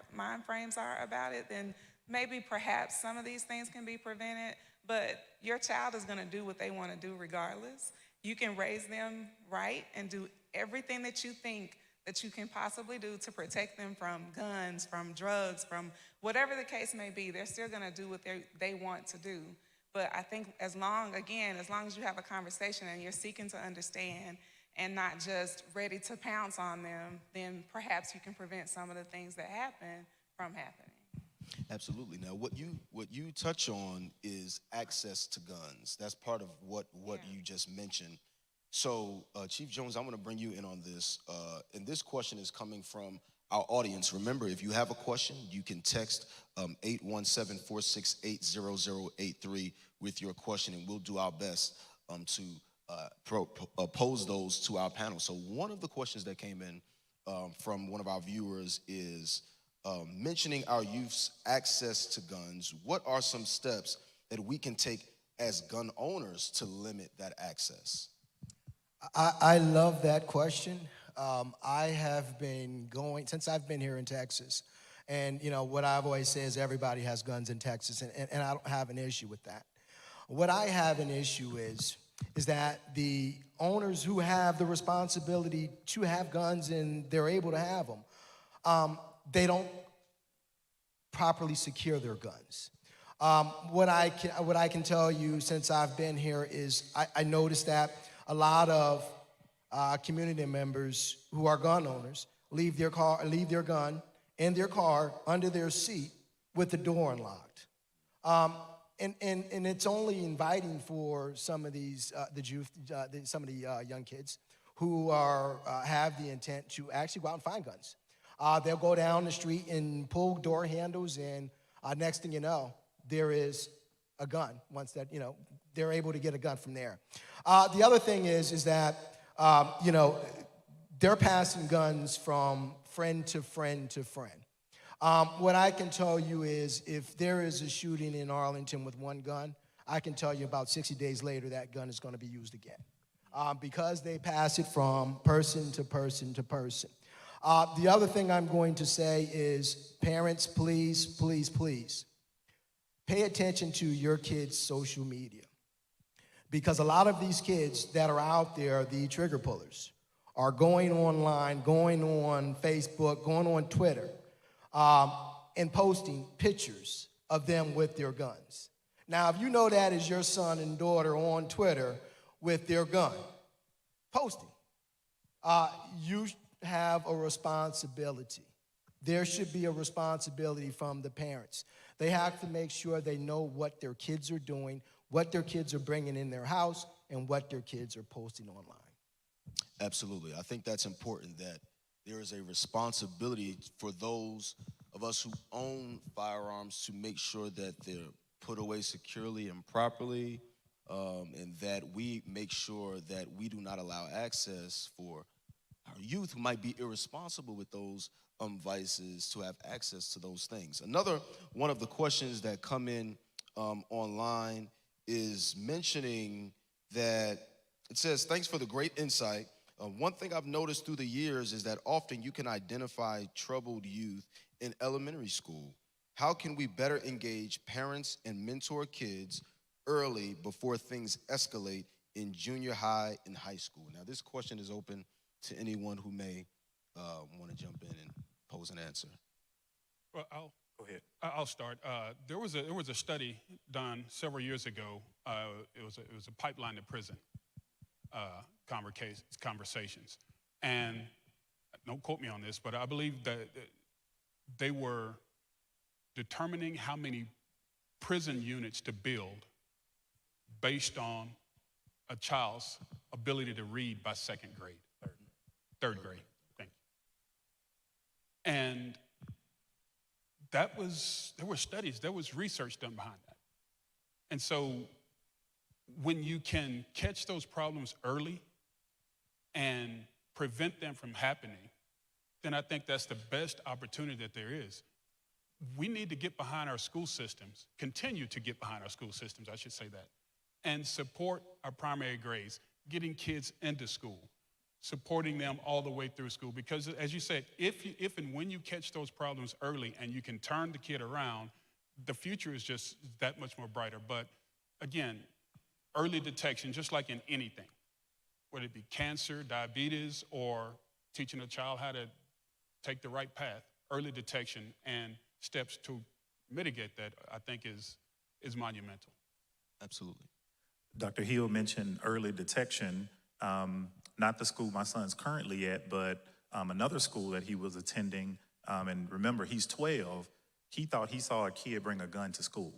frames are about it, then maybe perhaps some of these things can be prevented, but your child is gonna do what they wanna do regardless. You can raise them right and do everything that you think that you can possibly do to protect them from guns, from drugs, from whatever the case may be. They're still gonna do what they want to do. But I think as long as you have a conversation and you're seeking to understand and not just ready to pounce on them, then perhaps you can prevent some of the things that happen from happening. Absolutely. Now, what you touch on is access to guns. That's part of what you just mentioned. So, Chief Jones, I'm going to bring you in on this. And this question is coming from our audience. Remember, if you have a question, you can text 817-468-0083 with your question, and we'll do our best to pose those to our panel. So one of the questions that came in from one of our viewers is mentioning our youth's access to guns. What are some steps that we can take as gun owners to limit that access? I love that question. I have been going, since I've been here in Texas, and what I've always said is everybody has guns in Texas, and I don't have an issue with that. What I have an issue is that the owners who have the responsibility to have guns and they're able to have them, they don't properly secure their guns. What I can tell you since I've been here is I noticed that a lot of community members who are gun owners leave their gun in their car under their seat with the door unlocked. And it's only inviting for some of these some of the young kids who have the intent to actually go out and find guns. They'll go down the street and pull door handles, and next thing you know, there is a gun. Once that they're able to get a gun from there. The other thing is that they're passing guns from friend to friend to friend. What I can tell you is if there is a shooting in Arlington with one gun, I can tell you about 60 days later that gun is going to be used again because they pass it from person to person to person. The other thing I'm going to say is parents, please, please, please pay attention to your kids' social media, because a lot of these kids that are out there, the trigger pullers, are going online, going on Facebook, going on Twitter, and posting pictures of them with their guns. Now, if you know that is your son and daughter on Twitter with their gun, posting, you have a responsibility. There should be a responsibility from the parents. They have to make sure they know what their kids are doing, what their kids are bringing in their house, and what their kids are posting online. Absolutely. I think that's important, that there is a responsibility for those of us who own firearms to make sure that they're put away securely and properly. and that we make sure that we do not allow access for our youth who might be irresponsible with those vices to have access to those things. Another one of the questions that come in online is mentioning that it says, thanks for the great insight. One thing I've noticed through the years is that often you can identify troubled youth in elementary school. How can we better engage parents and mentor kids early before things escalate in junior high and high school? Now, this question is open to anyone who may want to jump in and pose an answer. Well, Go ahead. I'll start. There was a study done several years ago. It was a pipeline to prison conversations, and don't quote me on this, but I believe that they were determining how many prison units to build based on a child's ability to read by second grade, third grade. Thank you. And there were studies, there was research done behind that. And so when you can catch those problems early and prevent them from happening, then I think that's the best opportunity that there is. We need to get behind our school systems, continue to get behind our school systems, I should say that, and support our primary grades, getting kids into school, supporting them all the way through school. Because as you said, if and when you catch those problems early and you can turn the kid around, the future is just that much more brighter. But again, early detection, just like in anything, whether it be cancer, diabetes, or teaching a child how to take the right path, early detection and steps to mitigate that, I think is monumental. Absolutely. Dr. Hill mentioned early detection, not the school my son's currently at, but another school that he was attending. And remember, he's 12. He thought he saw a kid bring a gun to school.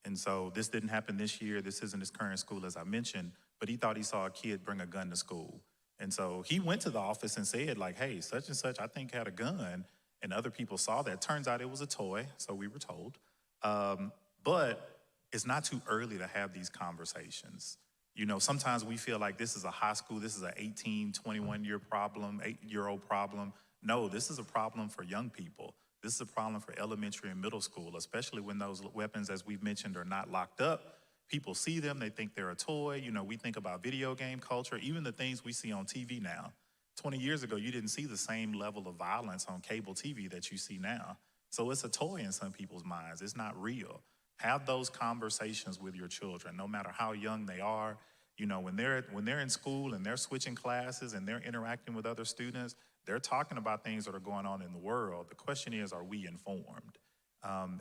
And so this didn't happen this year. This isn't his current school, as I mentioned, but he thought he saw a kid bring a gun to school. And so he went to the office and said, like, hey, such and such, I think had a gun. And other people saw that. Turns out it was a toy, so we were told. But it's not too early to have these conversations. You know, sometimes we feel like this is a high school, this is an 18, 21-year problem, 8-year-old problem. No, this is a problem for young people. This is a problem for elementary and middle school, especially when those weapons, as we've mentioned, are not locked up. People see them, they think they're a toy. You know, we think about video game culture, even the things we see on TV now. 20 years ago, you didn't see the same level of violence on cable TV that you see now. So it's a toy in some people's minds. It's not real. Have those conversations with your children, no matter how young they are. You know, when they're in school and they're switching classes and they're interacting with other students, they're talking about things that are going on in the world. The question is, are we informed?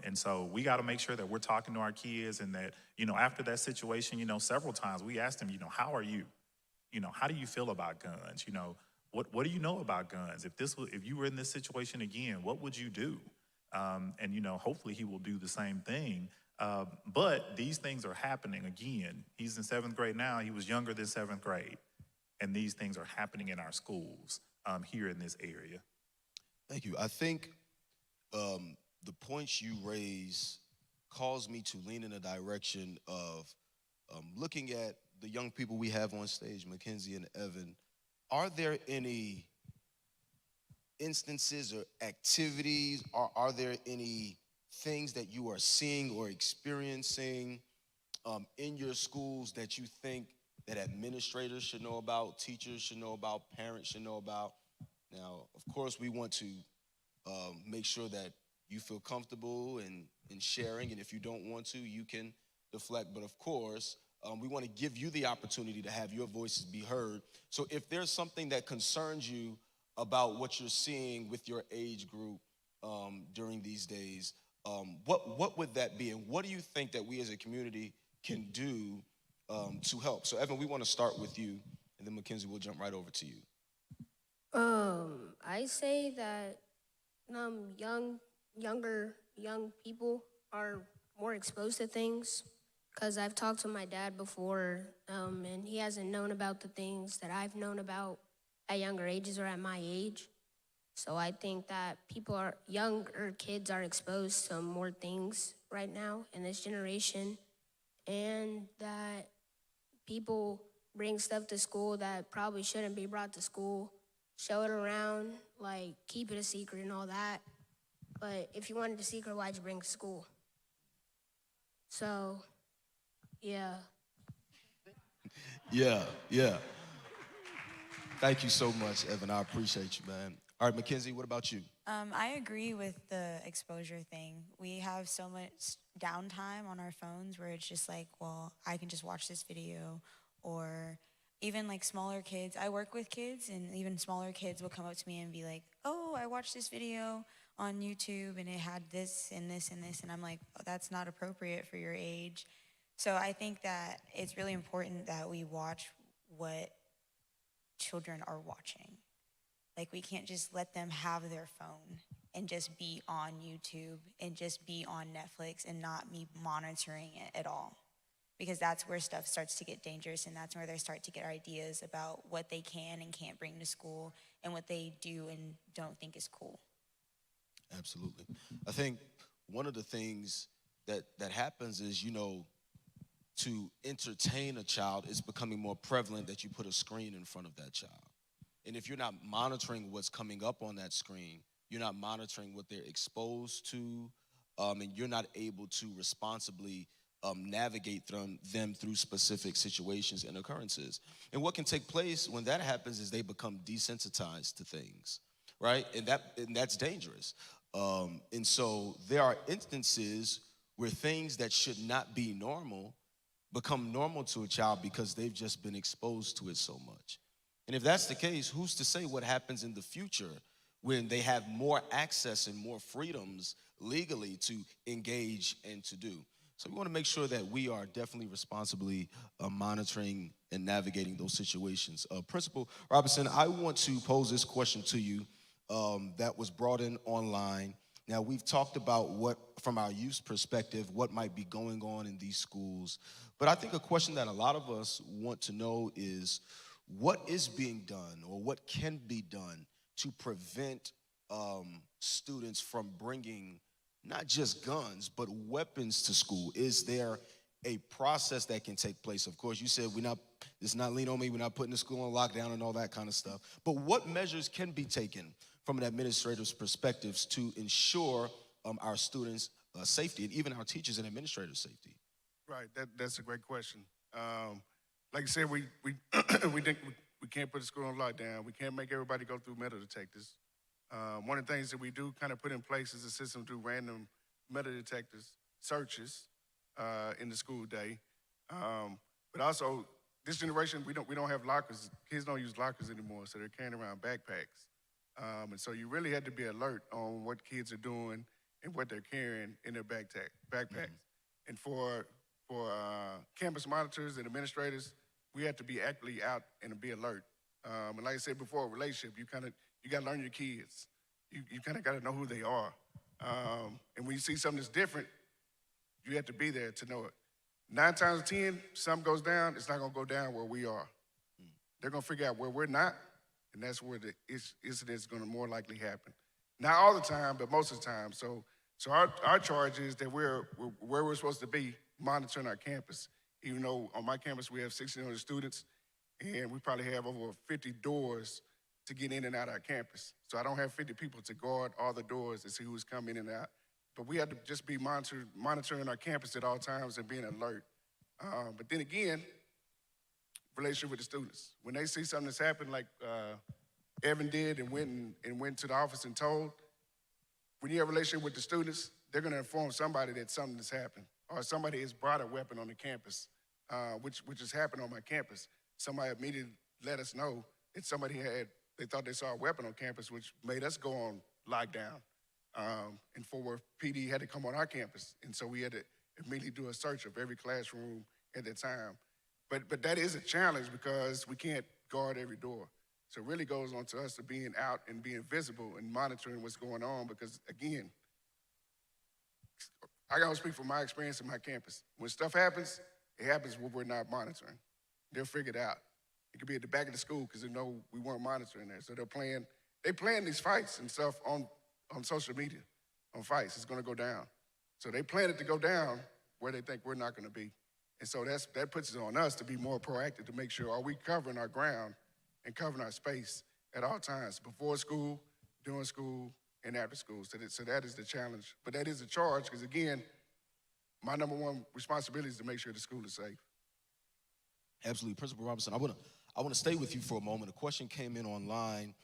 And so we got to make sure that we're talking to our kids, and that, you know, after that situation, you know, several times we asked them, you know, how are you? You know, how do you feel about guns? You know, what do you know about guns? If you were in this situation again, what would you do? And, you know, hopefully he will do the same thing. But these things are happening again. He's in 7th grade now. He was younger than 7th grade. And these things are happening in our schools here in this area. Thank you. I think the points you raise caused me to lean in a direction of looking at the young people we have on stage, Mackenzie and Evan. Are there any instances or activities, or are there any things that you are seeing or experiencing in your schools that you think that administrators should know about, teachers should know about, parents should know about? Now, of course, we want to make sure that you feel comfortable in sharing, and if you don't want to, you can deflect. But of course, we want to give you the opportunity to have your voices be heard. So if there's something that concerns you about what you're seeing with your age group during these days, what would that be? And what do you think that we as a community can do to help? So Evan, we want to start with you, and then Mackenzie, we'll jump right over to you. I say that young people are more exposed to things, because I've talked to my dad before, and he hasn't known about the things that I've known about at younger ages or at my age. So I think that younger kids are exposed to more things right now in this generation, and that people bring stuff to school that probably shouldn't be brought to school, show it around, like keep it a secret and all that. But if you wanted a secret, why'd you bring it to school? So, yeah. Yeah. Thank you so much, Evan. I appreciate you, man. All right, Mackenzie, what about you? I agree with the exposure thing. We have so much downtime on our phones where it's just like, well, I can just watch this video. Or even like smaller kids. I work with kids, and even smaller kids will come up to me and be like, oh, I watched this video on YouTube and it had this and this and this. And I'm like, oh, that's not appropriate for your age. So I think that it's really important that we watch what children are watching. Like, we can't just let them have their phone and just be on YouTube and just be on Netflix and not me monitoring it at all. Because that's where stuff starts to get dangerous, and that's where they start to get ideas about what they can and can't bring to school and what they do and don't think is cool. Absolutely. I think one of the things that happens is, to entertain a child, it's becoming more prevalent that you put a screen in front of that child. And if you're not monitoring what's coming up on that screen, you're not monitoring what they're exposed to, and you're not able to responsibly navigate them through specific situations and occurrences. And what can take place when that happens is they become desensitized to things, right? And that's dangerous. And so there are instances where things that should not be normal become normal to a child because they've just been exposed to it so much. And if that's the case, who's to say what happens in the future when they have more access and more freedoms legally to engage and to do? So we want to make sure that we are definitely responsibly monitoring and navigating those situations. Principal Robinson, I want to pose this question to you that was brought in online. Now, we've talked about what, from our youth's perspective, what might be going on in these schools. But I think a question that a lot of us want to know is, what is being done or what can be done to prevent students from bringing not just guns, but weapons to school? Is there a process that can take place? Of course, you said it's not lean on me, we're not putting the school on lockdown and all that kind of stuff. But what measures can be taken from an administrator's perspectives to ensure our students' safety and even our teachers and administrators' safety? Right, that's a great question. Like I said, we think we can't put the school on lockdown. We can't make everybody go through metal detectors. One of the things that we do kind of put in place is a system to do random metal detectors searches in the school day. But also, this generation, we don't have lockers. Kids don't use lockers anymore, so they're carrying around backpacks. And so you really had to be alert on what kids are doing and what they're carrying in their backpacks. Mm-hmm. And for campus monitors and administrators, we have to be actively out and be alert. And like I said before, a relationship, you got to learn your kids. You kind of got to know who they are. And when you see something that's different, you have to be there to know it. 9 times out of 10, something goes down, it's not going to go down where we are. They're going to figure out where we're not, and that's where the incident is going to more likely happen. Not all the time, but most of the time. So our charge is that we're where we're supposed to be, monitoring our campus. Even though on my campus we have 1,600 students, and we probably have over 50 doors to get in and out of our campus. So I don't have 50 people to guard all the doors to see who's coming in and out. But we have to just be monitoring our campus at all times and being alert. But then again, relationship with the students. When they see something that's happened, like Evan did and went to the office and told, when you have a relationship with the students, they're going to inform somebody that something has happened, or somebody has brought a weapon on the campus, which has happened on my campus. Somebody immediately let us know that they thought they saw a weapon on campus, which made us go on lockdown. And Fort Worth PD had to come on our campus. And so we had to immediately do a search of every classroom at that time. But that is a challenge because we can't guard every door. So it really goes on to us to being out and being visible and monitoring what's going on because, again, I gotta speak from my experience in my campus. When stuff happens, it happens when we're not monitoring. They'll figure it out. It could be at the back of the school because they know we weren't monitoring there. So they plan these fights and stuff on social media, on fights. It's gonna go down. So they plan it to go down where they think we're not gonna be. And so that puts it on us to be more proactive to make sure, are we covering our ground and covering our space at all times, before school, during school, and after school. So that is the challenge. But that is the charge, because again, my number one responsibility is to make sure the school is safe. Absolutely. Principal Robinson, I want to stay with you for a moment. A question came in online.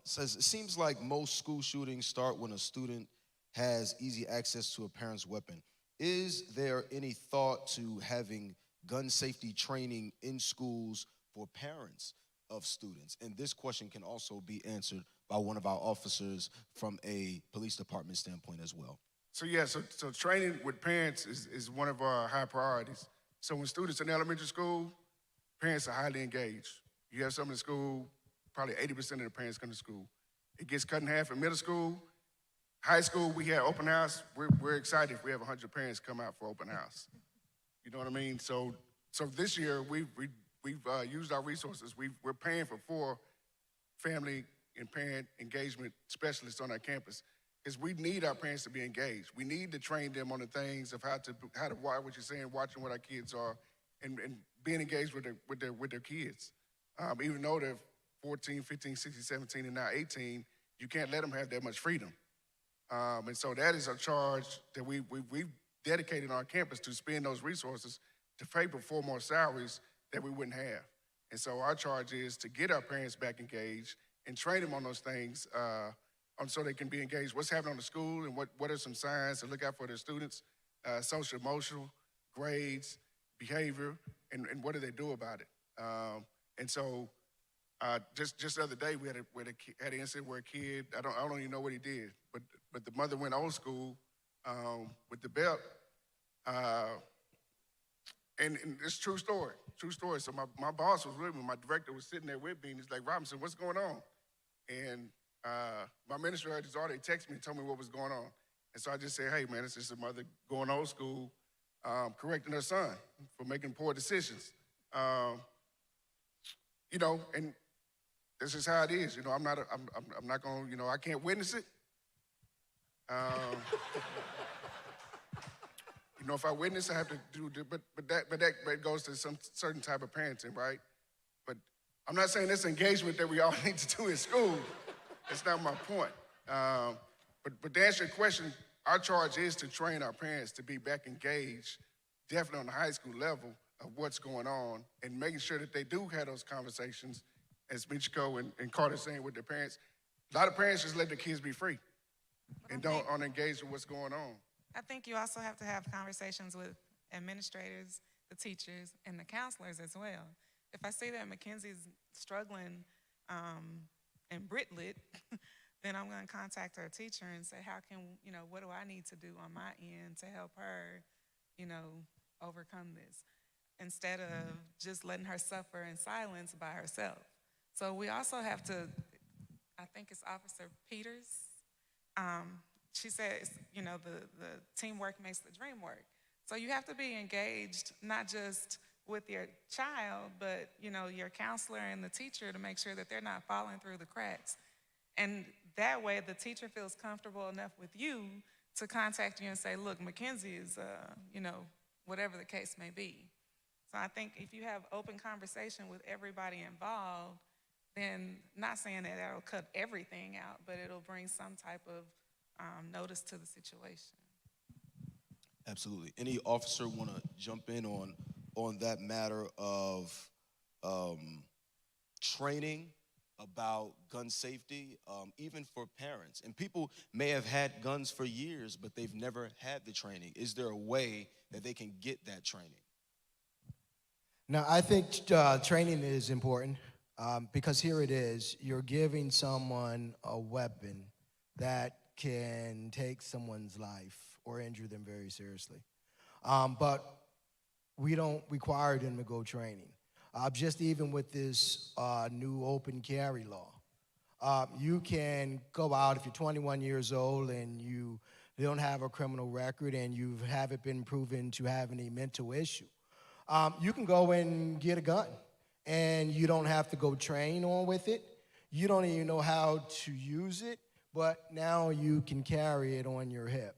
Says, it seems like most school shootings start when a student has easy access to a parent's weapon. Is there any thought to having gun safety training in schools for parents of students? And this question can also be answered by one of our officers from a police department standpoint as well. So yeah, so training with parents is one of our high priorities. So when students in elementary school, parents are highly engaged. You have some in school, probably 80% of the parents come to school. It gets cut in half in middle school. High school, we had open house. We're excited if we have 100 parents come out for open house. You know what I mean? So this year, we've used our resources. We're paying for 4 family and parent engagement specialists on our campus, because we need our parents to be engaged. We need to train them on the things of how to watch what you're saying, watching what our kids are, and being engaged with their kids. Even though they're 14, 15, 16, 17, and now 18, you can't let them have that much freedom. And so that is a charge that we've dedicated on our campus to spend those resources to pay for more salaries that we wouldn't have. And so our charge is to get our parents back engaged and train them on those things so they can be engaged. What's happening on the school, and what are some signs to look out for their students, social, emotional, grades, behavior, and what do they do about it? And so just the other day, we had an incident where a kid, I don't even know what he did, but the mother went old school with the belt. And it's a true story. So my boss was with me, my director was sitting there with me, and he's like, Robinson, what's going on? And my minister had already texted me and told me what was going on. And so I just said, hey, man, it's just a mother going old school, correcting her son for making poor decisions. And this is how it is. I'm not going to, I can't witness it. If I witness, I have to do, but that goes to some certain type of parenting, right? But I'm not saying this engagement that we all need to do in school. That's not my point. But to answer your question, our charge is to train our parents to be back engaged, definitely on the high school level, of what's going on, and making sure that they do have those conversations, as Michiko and Carter saying, with their parents. A lot of parents just let their kids be free and don't engage with what's going on. I think you also have to have conversations with administrators, the teachers, and the counselors as well. If I see that Mackenzie's struggling in Britlit, then I'm going to contact her teacher and say, what do I need to do on my end to help her, overcome this, instead of just letting her suffer in silence by herself. So we also have to, I think it's Officer Peters, she says, the teamwork makes the dream work. So you have to be engaged, not just with your child, but, your counselor and the teacher, to make sure that they're not falling through the cracks. And that way, the teacher feels comfortable enough with you to contact you and say, look, Mackenzie is, whatever the case may be. So I think if you have open conversation with everybody involved, then not saying that that'll cut everything out, but it'll bring some type of notice to the situation. Absolutely. Any officer want to jump in on that matter of training about gun safety, even for parents? And people may have had guns for years, but they've never had the training. Is there a way that they can get that training? Now, I think training is important because here it is. You're giving someone a weapon that can take someone's life or injure them very seriously. But we don't require them to go training. Just even with this new open carry law, you can go out if you're 21 years old and you don't have a criminal record and you haven't been proven to have any mental issue. You can go and get a gun, and you don't have to go train on with it. You don't even know how to use it, but now you can carry it on your hip.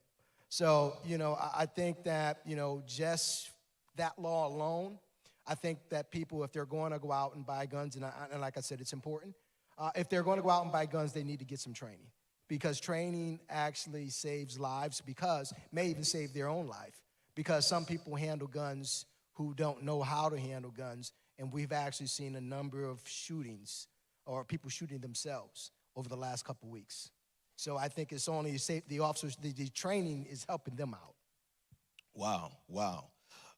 So, I think that, just that law alone, I think that people, if they're going to go out and buy guns, and like I said, it's important, if they're going to go out and buy guns, they need to get some training, because training actually saves lives, because may even save their own life, because some people handle guns who don't know how to handle guns, and we've actually seen a number of shootings or people shooting themselves over the last couple weeks. So I think it's only safe, the officers, the training is helping them out. Wow.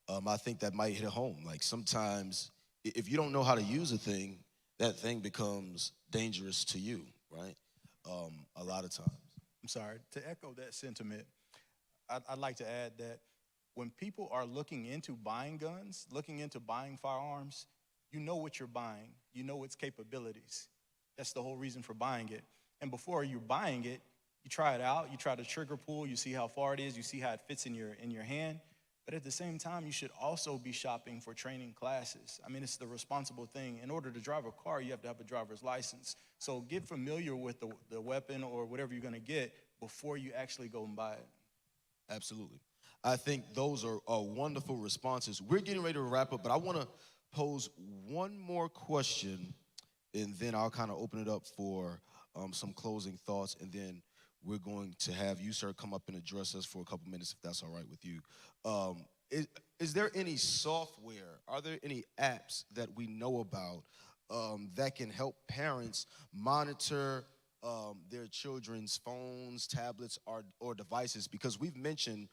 I think that might hit home. Like sometimes if you don't know how to use a thing, that thing becomes dangerous to you, right? A lot of times. I'm sorry, to echo that sentiment, I'd like to add that when people are looking into buying guns, looking into buying firearms, you know what you're buying. You know its capabilities. That's the whole reason for buying it. And before you're buying it, you try it out, you try the trigger pull, you see how far it is, you see how it fits in your hand. But at the same time, you should also be shopping for training classes. I mean, it's the responsible thing. In order to drive a car, you have to have a driver's license. So get familiar with the weapon or whatever you're gonna get before you actually go and buy it. Absolutely. I think those are wonderful responses. We're getting ready to wrap up, but I want to pose one more question, and then I'll kind of open it up for some closing thoughts, and then we're going to have you, sir, come up and address us for a couple minutes, if that's all right with you. Is there any software, are there any apps that we know about that can help parents monitor their children's phones, tablets, or devices? Because we've mentioned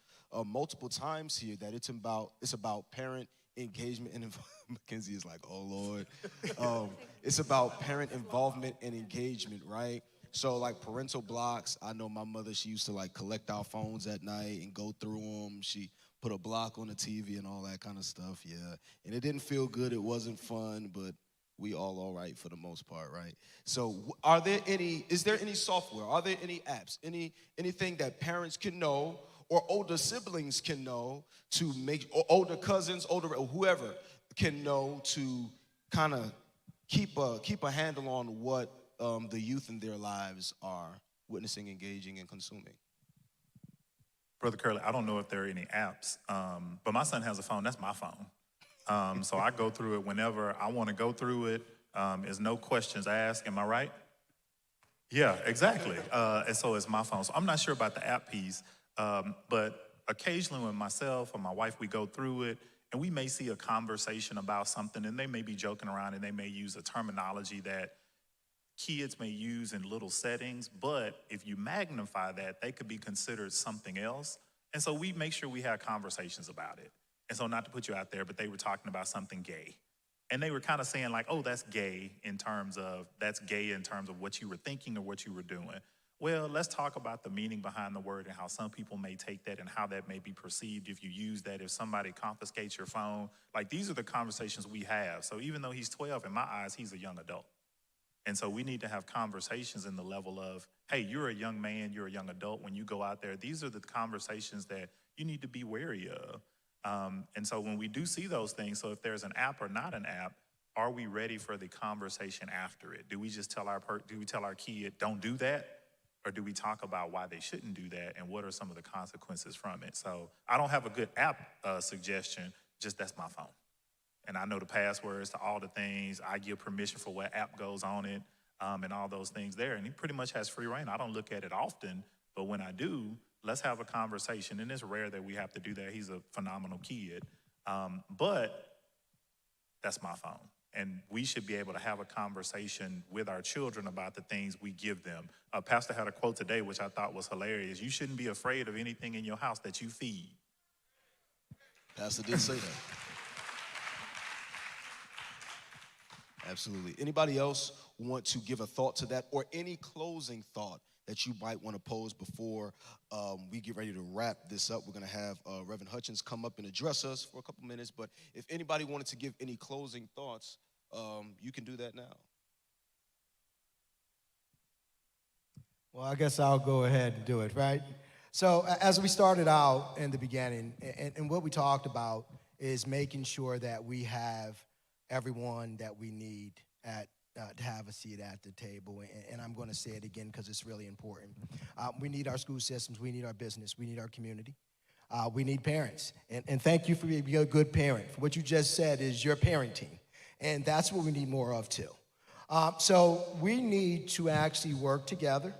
multiple times here that it's about parent engagement and Mackenzie is like, oh Lord. It's about parent involvement and engagement, right? So like parental blocks, I know my mother, she used to like collect our phones at night and go through them. She put a block on the TV and all that kind of stuff, yeah. And it didn't feel good, it wasn't fun, but we all right for the most part, right? So is there any software, are there any apps, anything that parents can know or older siblings can know to make, or older cousins, or whoever can know to kind of keep a handle on what the youth in their lives are witnessing, engaging, and consuming? Brother Curley, I don't know if there are any apps, but my son has a phone. That's my phone. So I go through it whenever I want to go through it. There's no questions asked. Am I right? Yeah, exactly. And so it's my phone. So I'm not sure about the app piece, but occasionally when myself or my wife, we go through it, and we may see a conversation about something, and they may be joking around, and they may use a terminology that kids may use in little settings, but if you magnify that, they could be considered something else. And so we make sure we have conversations about it. And so not to put you out there, but they were talking about something gay. And they were kind of saying like, oh, that's gay in terms of what you were thinking or what you were doing. Well, let's talk about the meaning behind the word and how some people may take that and how that may be perceived if you use that, if somebody confiscates your phone. Like, these are the conversations we have. So even though he's 12, in my eyes, he's a young adult. And so we need to have conversations in the level of, hey, you're a young man, you're a young adult. When you go out there, these are the conversations that you need to be wary of. And so when we do see those things, so if there's an app or not an app, are we ready for the conversation after it? Do we just tell our kid, don't do that? Or do we talk about why they shouldn't do that and what are some of the consequences from it? So I don't have a good app suggestion, just that's my phone. And I know the passwords to all the things. I give permission for what app goes on it and all those things there. And he pretty much has free reign. I don't look at it often, but when I do, let's have a conversation. And it's rare that we have to do that. He's a phenomenal kid. But that's my phone. And we should be able to have a conversation with our children about the things we give them. Pastor had a quote today, which I thought was hilarious. You shouldn't be afraid of anything in your house that you feed. Pastor did say that. Absolutely. Anybody else want to give a thought to that, or any closing thought that you might want to pose before we get ready to wrap this up? We're going to have Reverend Hutchins come up and address us for a couple minutes, but if anybody wanted to give any closing thoughts, you can do that now. Well, I guess I'll go ahead and do it, right? So as we started out in the beginning, and what we talked about is making sure that we have everyone that we need to have a seat at the table. And I'm going to say it again because it's really important. We need our school systems. We need our business. We need our community. We need parents. And thank you for being a good parent. What you just said is your parenting. And that's what we need more of too. So we need to actually work together.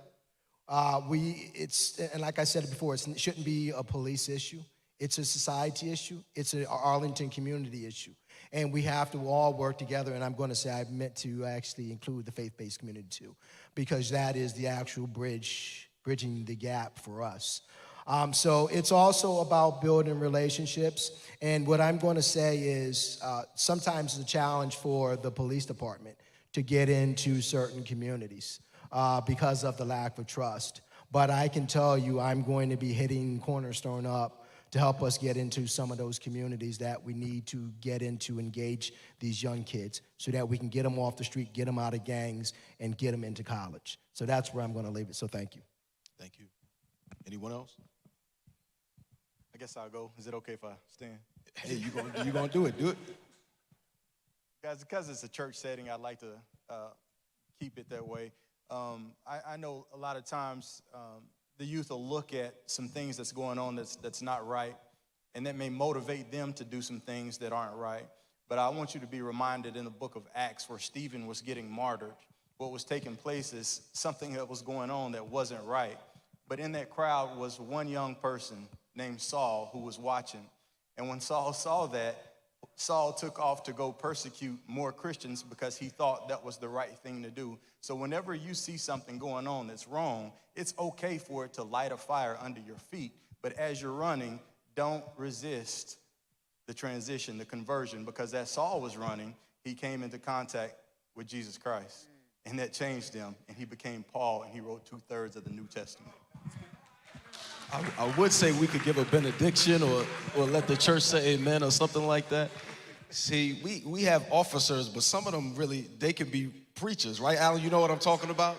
And like I said before, it shouldn't be a police issue. It's a society issue. It's an Arlington community issue. And we have to all work together. And I'm going to say I meant to actually include the faith-based community too, because that is the actual bridging the gap for us. So it's also about building relationships. And what I'm going to say is sometimes it's a challenge for the police department to get into certain communities because of the lack of trust. But I can tell you I'm going to be hitting Cornerstone up to help us get into some of those communities that we need to get into, engage these young kids so that we can get them off the street, get them out of gangs, and get them into college. So that's where I'm going to leave it. So thank you. Thank you. Anyone else? I guess I'll go. Is it okay if I stand? Hey, you gonna do it? Do it. Guys, because it's a church setting, I'd like to keep it that way. I know a lot of times the youth will look at some things that's going on that's not right, and that may motivate them to do some things that aren't right. But I want you to be reminded in the book of Acts where Stephen was getting martyred, what was taking place is something that was going on that wasn't right. But in that crowd was one young person named Saul who was watching. And when Saul saw that, Saul took off to go persecute more Christians because he thought that was the right thing to do. So whenever you see something going on that's wrong, it's okay for it to light a fire under your feet. But as you're running, don't resist the transition, the conversion, because as Saul was running, he came into contact with Jesus Christ. And that changed him, and he became Paul, and he wrote 2/3 of the New Testament. I would say we could give a benediction or let the church say amen or something like that. See, we have officers, but some of them really, they can be preachers, right, Alan? You know what I'm talking about?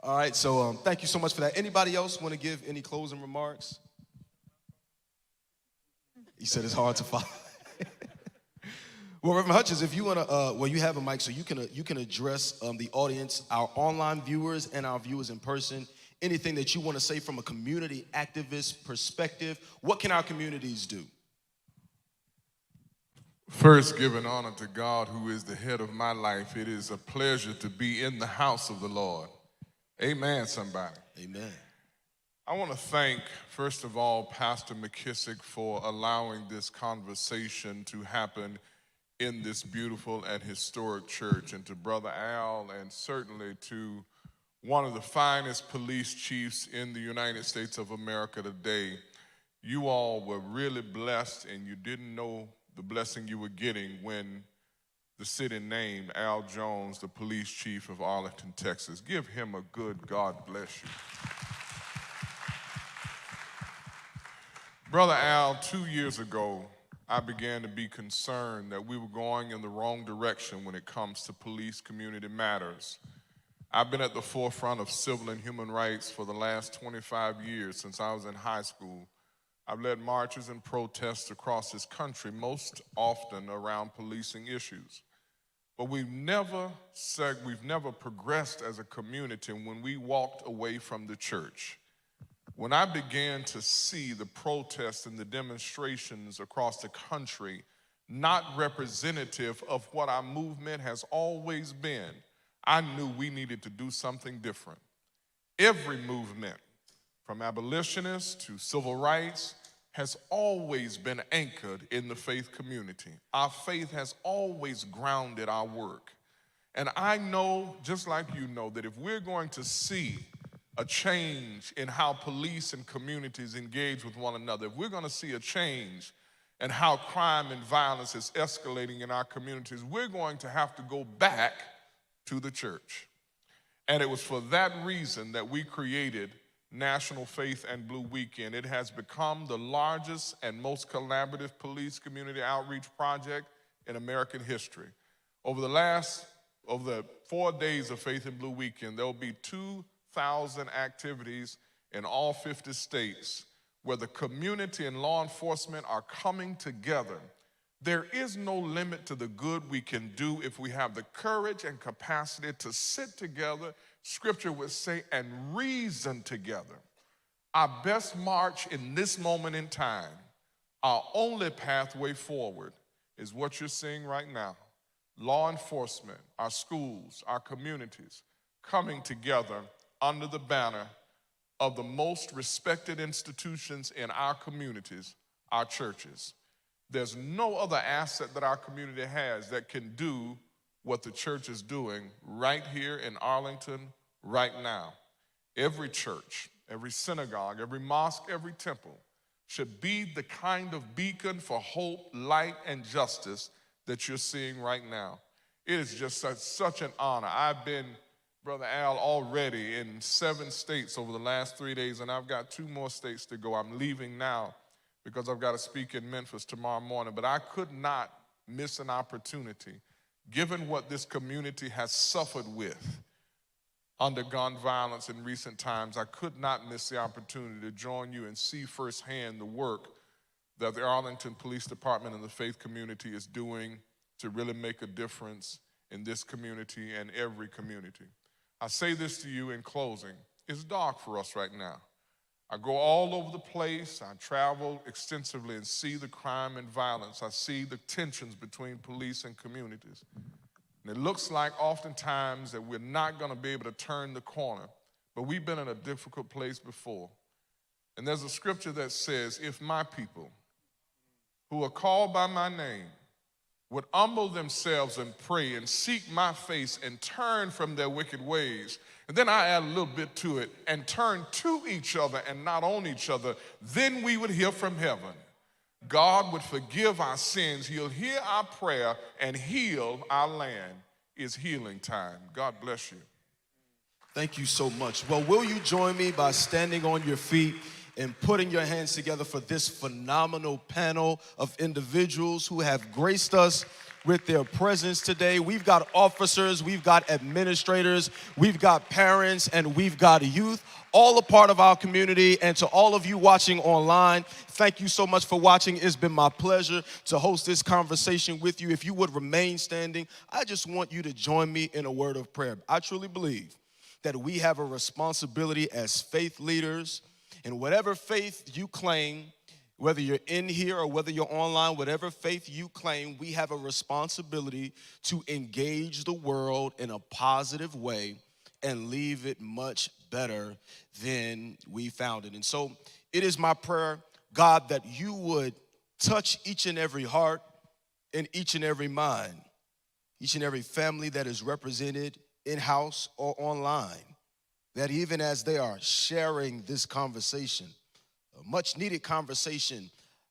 All right, so thank you so much for that. Anybody else want to give any closing remarks? He said it's hard to follow. Well, Reverend Hutchins, if you want to, you have a mic, so you can address the audience, our online viewers and our viewers in person. Anything that you want to say from a community activist perspective, what can our communities do? First, giving honor to God, who is the head of my life. It is a pleasure to be in the house of the Lord. Amen, somebody. Amen. I want to thank, first of all, Pastor McKissick for allowing this conversation to happen in this beautiful and historic church, and to Brother Al, and certainly to one of the finest police chiefs in the United States of America today. You all were really blessed, and you didn't know the blessing you were getting when the city named Al Jones the police chief of Arlington, Texas. Give him a good God bless you. Brother Al, 2 years ago, I began to be concerned that we were going in the wrong direction when it comes to police community matters. I've been at the forefront of civil and human rights for the last 25 years since I was in high school. I've led marches and protests across this country, most often around policing issues. But we've never progressed as a community when we walked away from the church. When I began to see the protests and the demonstrations across the country, not representative of what our movement has always been, I knew we needed to do something different. Every movement, from abolitionists to civil rights, has always been anchored in the faith community. Our faith has always grounded our work. And I know, just like you know, that if we're going to see a change in how police and communities engage with one another, if we're going to see a change in how crime and violence is escalating in our communities, we're going to have to go back to the church. And it was for that reason that we created National Faith and Blue Weekend. It has become the largest and most collaborative police community outreach project in American history. Over the 4 days of Faith and Blue Weekend, there will be 2,000 activities in all 50 states where the community and law enforcement are coming together. There is no limit to the good we can do if we have the courage and capacity to sit together, Scripture would say, and reason together Our best march in this moment in time, our only pathway forward is what you're seeing right now. Law enforcement, our schools, our communities coming together under the banner of the most respected institutions in our communities, our churches. There's no other asset that our community has that can do what the church is doing right here in Arlington right now. Every church, every synagogue, every mosque, every temple should be the kind of beacon for hope, light, and justice that you're seeing right now. It is just such an honor. I've been, Brother Al, already in 7 states over the last 3 days, and I've got 2 more states to go. I'm leaving now because I've got to speak in Memphis tomorrow morning, but I could not miss an opportunity, given what this community has suffered with under gun violence in recent times. I could not miss the opportunity to join you and see firsthand the work that the Arlington Police Department and the faith community is doing to really make a difference in this community and every community. I say this to you in closing. It's dark for us right now. I go all over the place. I travel extensively and see the crime and violence. I see the tensions between police and communities. And it looks like oftentimes that we're not going to be able to turn the corner, but we've been in a difficult place before. And there's a scripture that says, if my people who are called by my name would humble themselves and pray and seek my face and turn from their wicked ways, and then I add a little bit to it, and turn to each other and not on each other, then we would hear from heaven. God would forgive our sins. He'll hear our prayer and heal our land. It's healing time. God bless you. Thank you so much. Well, will you join me by standing on your feet and putting your hands together for this phenomenal panel of individuals who have graced us with their presence today. We've got officers, we've got administrators, we've got parents, and we've got youth, all a part of our community. And to all of you watching online, thank you so much for watching. It's been my pleasure to host this conversation with you. If you would remain standing, I just want you to join me in a word of prayer. I truly believe that we have a responsibility as faith leaders, and whatever faith you claim, whether you're in here or whether you're online, whatever faith you claim, we have a responsibility to engage the world in a positive way and leave it much better than we found it. And so it is my prayer, God, that you would touch each and every heart and each and every mind, each and every family that is represented in-house or online, that even as they are sharing this conversation, a much-needed conversation,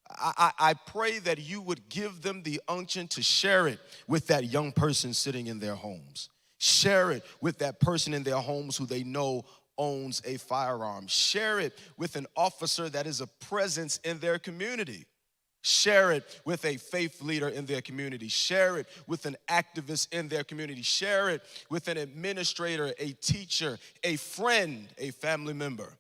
I pray that you would give them the unction to share it with that young person sitting in their homes. Share it with that person in their homes who they know owns a firearm. Share it with an officer that is a presence in their community. Share it with a faith leader in their community. Share it with an activist in their community. Share it with an administrator, a teacher, a friend, a family member,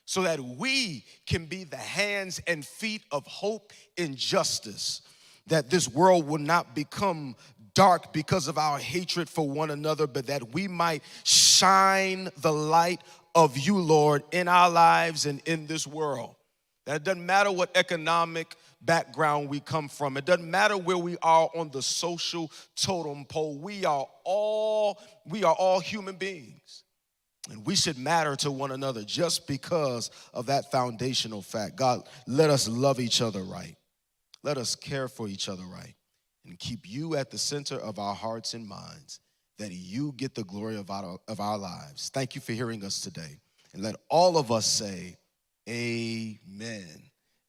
so that we can be the hands and feet of hope and justice, that this world will not become dark because of our hatred for one another, but that we might shine the light of you, Lord, in our lives and in this world. That it doesn't matter what economic background we come from. It doesn't matter where we are on the social totem pole. We are all human beings. And we should matter to one another just because of that foundational fact. God, let us love each other right. Let us care for each other right. And keep you at the center of our hearts and minds, that you get the glory of our lives. Thank you for hearing us today. And let all of us say, amen.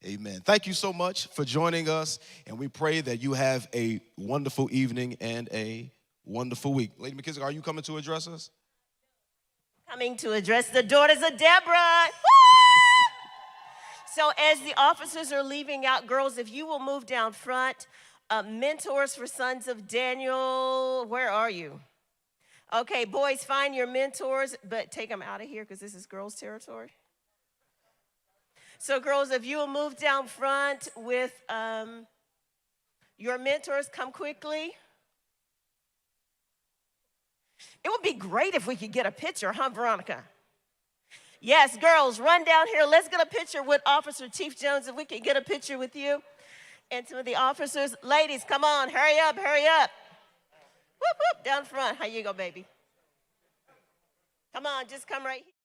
Amen. Thank you so much for joining us. And we pray that you have a wonderful evening and a wonderful week. Lady Mackenzie, are you coming to address us? Coming to address the daughters of Deborah. So as the officers are leaving out, girls, if you will move down front. Mentors for Sons of Daniel, where are you? Okay, boys, find your mentors, but take them out of here because this is girls' territory. So girls, if you will move down front with your mentors, come quickly. It would be great if we could get a picture, huh, Veronica? Yes, girls, run down here. Let's get a picture with Officer Chief Jones, if we can get a picture with you and some of the officers. Ladies, come on, hurry up, hurry up. Whoop, whoop, down front. How you go, baby? Come on, just come right here.